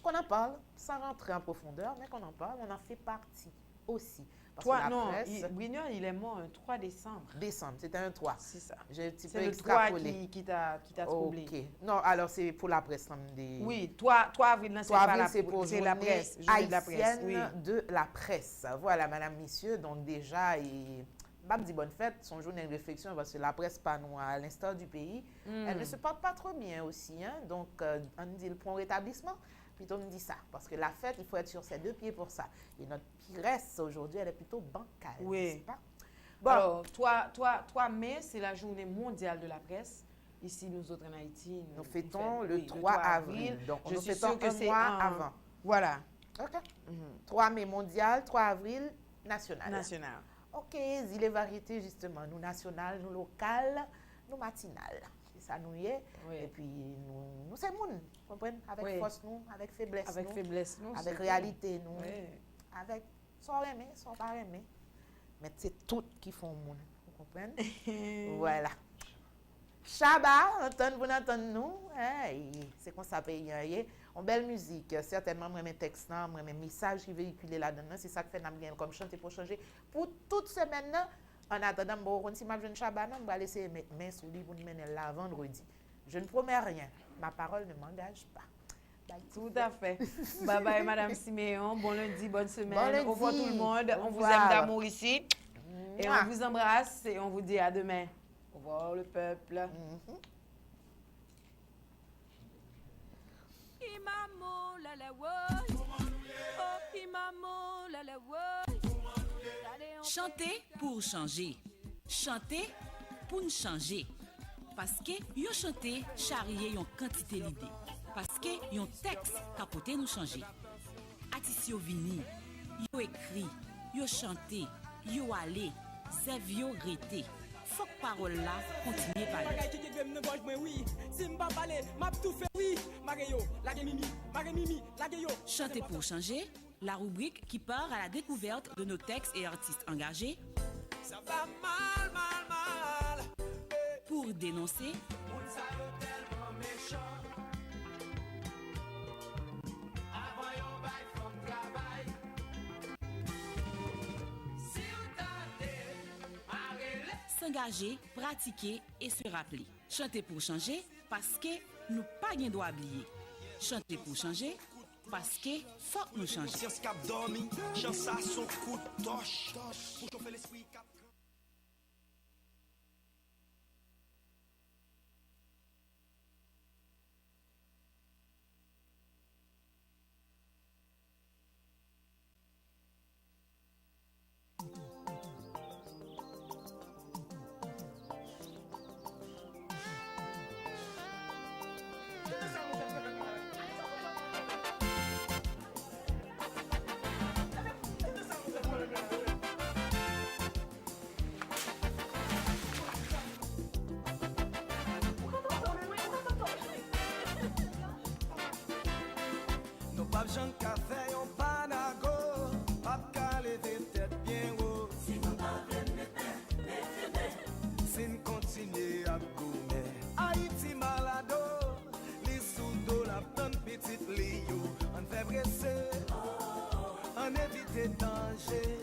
qu'on en parle, sans rentrer en profondeur, mais qu'on en parle, on en fait partie. aussi. Parce Toi, que la non, presse, Brignon, il est mort un 3 décembre. décembre, c'était un 3. C'est ça. J'ai un petit peu C'est le 3 extrapolé. qui t'a troublé. OK. Non, alors c'est pour la presse. Oui, 3 avril, non, c'est 3 pas avril, la, c'est pour c'est la presse. Journée de la presse, haïtienne oui. de la presse. Voilà, madame, messieurs. Donc déjà, et pas me dit bonne fête, son journée de réflexion, parce que la presse, pas nous, à l'instar du pays, elle ne se porte pas trop bien aussi. Hein? Donc, on dit le point rétablissement. Plutôt me dit ça, parce que la fête, il faut être sur ses 2 pieds pour ça. Et notre presse aujourd'hui, elle est plutôt bancale, Oui. n'est-ce pas? Bon. Alors, 3 mai, c'est la journée mondiale de la presse. Ici, nous autres en Haïti, nous fêtons oui, le 3 avril. Donc, je nous suis fêtons sûre que un c'est mois avant. Voilà. OK. 3 mai mondial, 3 avril national. National. OK, les variétés, justement, nous nationales, nous locales, nous matinales. C'est ça, nous y est. Oui. Et puis, nous c'est moun, comprenez? Avec Oui. force, nous, avec faiblesse, Avec nous. faiblesse, nous. Avec c'est réalité, nous. Oui. Avec sans aimer, sans pas aimer. Mais c'est tout qui font moun. Vous comprenez? Voilà. Chaba, entendez-nous? Hey, c'est qu'on s'appelle hier. En belle musique. Certainement, moi, mes textes, moi, mes messages qui véhiculent là-dedans, c'est ça que fait nous comme chanter pour changer. Pour toute semaine, en attendant, bon, si je ne Chaba, je vais laisser mes mains sous lui pour nous mener là vendredi. Je ne promets rien. Ma parole ne m'engage pas. Bye. Tout à fait. Bye bye, Madame Siméon. Bon lundi, bonne semaine. Bon lundi. Au revoir tout le monde. Au On vous revoir. aime d'amour ici. Et Mouah. on vous embrasse et on vous dit à demain. Au revoir, le peuple. Imamo la la woy, oh imamo la la woy. Chanter pour changer. Chanter pour nous changer. Parce que yo chanter charrier yon quantité l'idée. Parce que yon texte capoter nous changer. Artistes yo vini, yo écrit, yo chanter, yo aller, zèv yo rete. Faut que parole là continue parler. Chanter pour changer, la rubrique qui part à la découverte de nos textes et artistes engagés. Ça va mal, mal, mal. Pour dénoncer, On ça yo tellement méchant. Avant yon bay fond travail. Si ou tante, marele. s'engager, pratiquer et se rappeler. Chanter pour changer parce que nous pas bien doit oublier. Chanter pour changer parce que faut que nous changer. Conscience cap dormi, chance à son coup de torche. Pour chauffer l'esprit cap. Nos papes Jean café on panago, pape ka lever tête bien haut. Si nous pas si nous continuer à goumer. Haïti malado, les sous-dos la bonne petite Lio. On fait presser, on évite danger.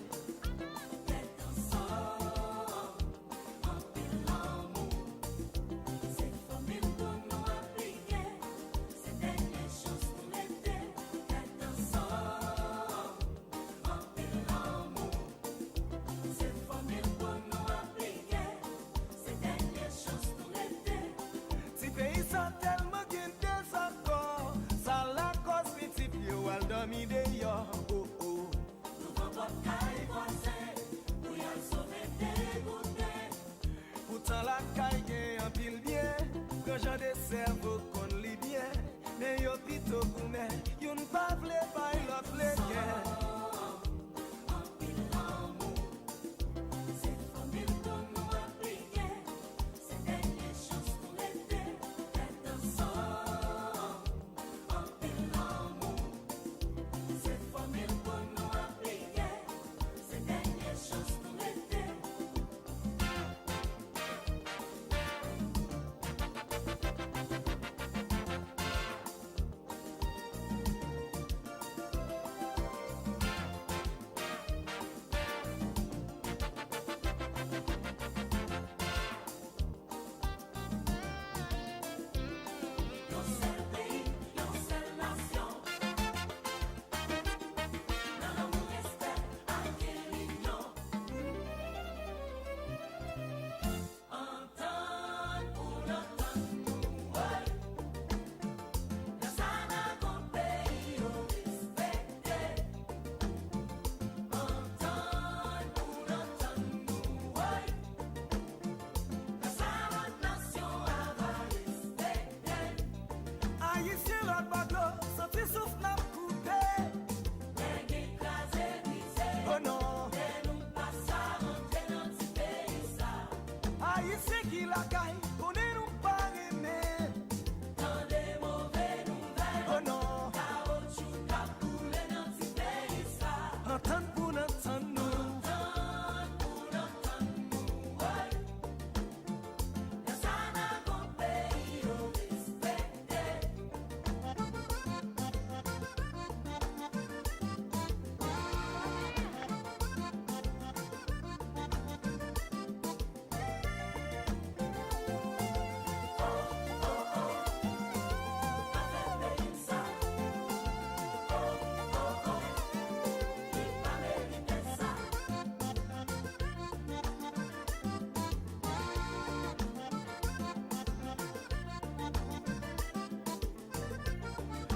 Si pays sont tellement gain désaccord, ça la cause petit vieux al dormi dehors. Oh oh. Nous vont pas caille voisin, pour y aller sauver dégoûté. Pourtant la caille gagne un pile bien, quand j'en des cerveaux qu'on lit bien. Mais yo pito goumé, yon pas vle pas l'autre les gains.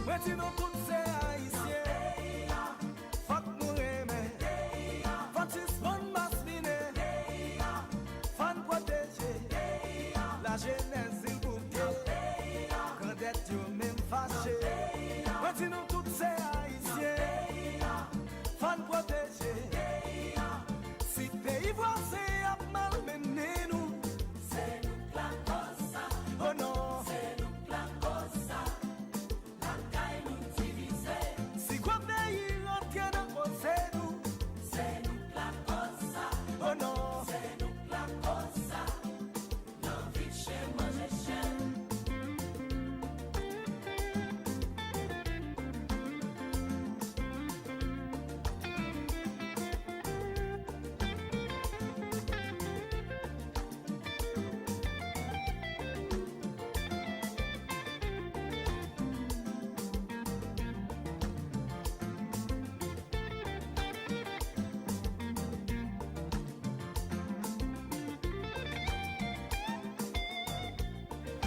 Moi dis nous tous ces haïtiens, faut que nous aimer. Fantis bonne masmine, fan protéger. La jeunesse il bouquet, quand est yo même fâché. Moi dis nous tous ces haïtiens, fan protéger. Si pays voisin a malmené nous, c'est nous la cause ça. Oh non, c'est nous la cause ça. La caille nous diviser. Si quoi pays rentre dans cause nous, c'est nous la cause ça. Oh non, c'est nous la cause ça. L'envie de chez manger chien.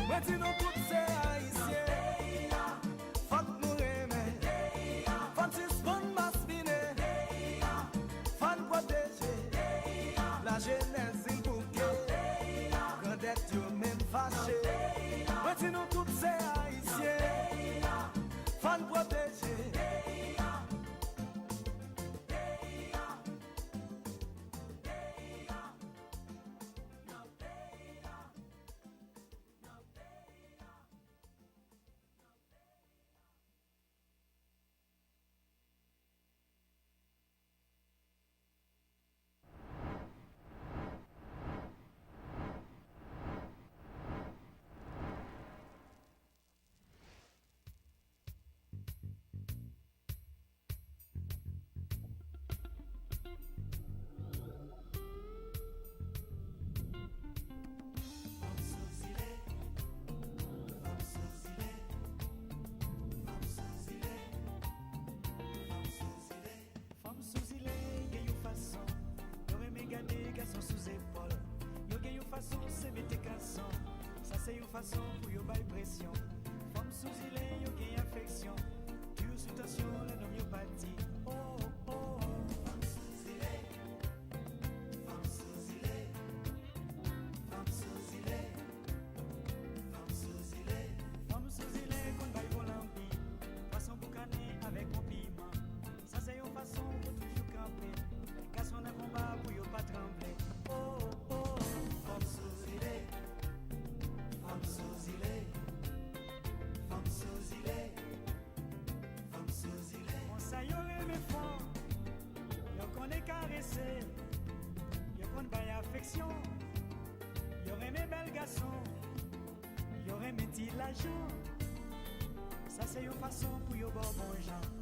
Moi dis nous tous ces haïtiens, faut que nous aimer. Fantis bonne masmine, fan protéger. La jeunesse il bouquet, quand est yo même fâché. Moi dis nous tous ces haïtiens, fan protéger. Femme sous île, y'a une façon. Y'aurait aimé garder garçon sous épaule. Y'aurait une façon, c'est mettre garçon. Ça c'est une façon pour y bailler pression. Femme sous île, y'aurait une affection. Pure sous tension, la nomme y'a pas dit. Oh oh oh. Femme sous île, femme sous île, femme sous île, femme sous île, femme sous île, qu'on baille volant-pi. Façon boucaner avec mon piment. Ça c'est une façon pour toujours camper. Garçon dans combat pour yo pas trembler. Oh oh, femme sous île, femme sous île, femme sous île, femme sous île. On ça yo aimé fort, yo connaît caresser, yo connaît bailler affection, yo aimé bel garçon, yo aimé ti l'argent. Ça c'est une façon pour yo bon bon gens.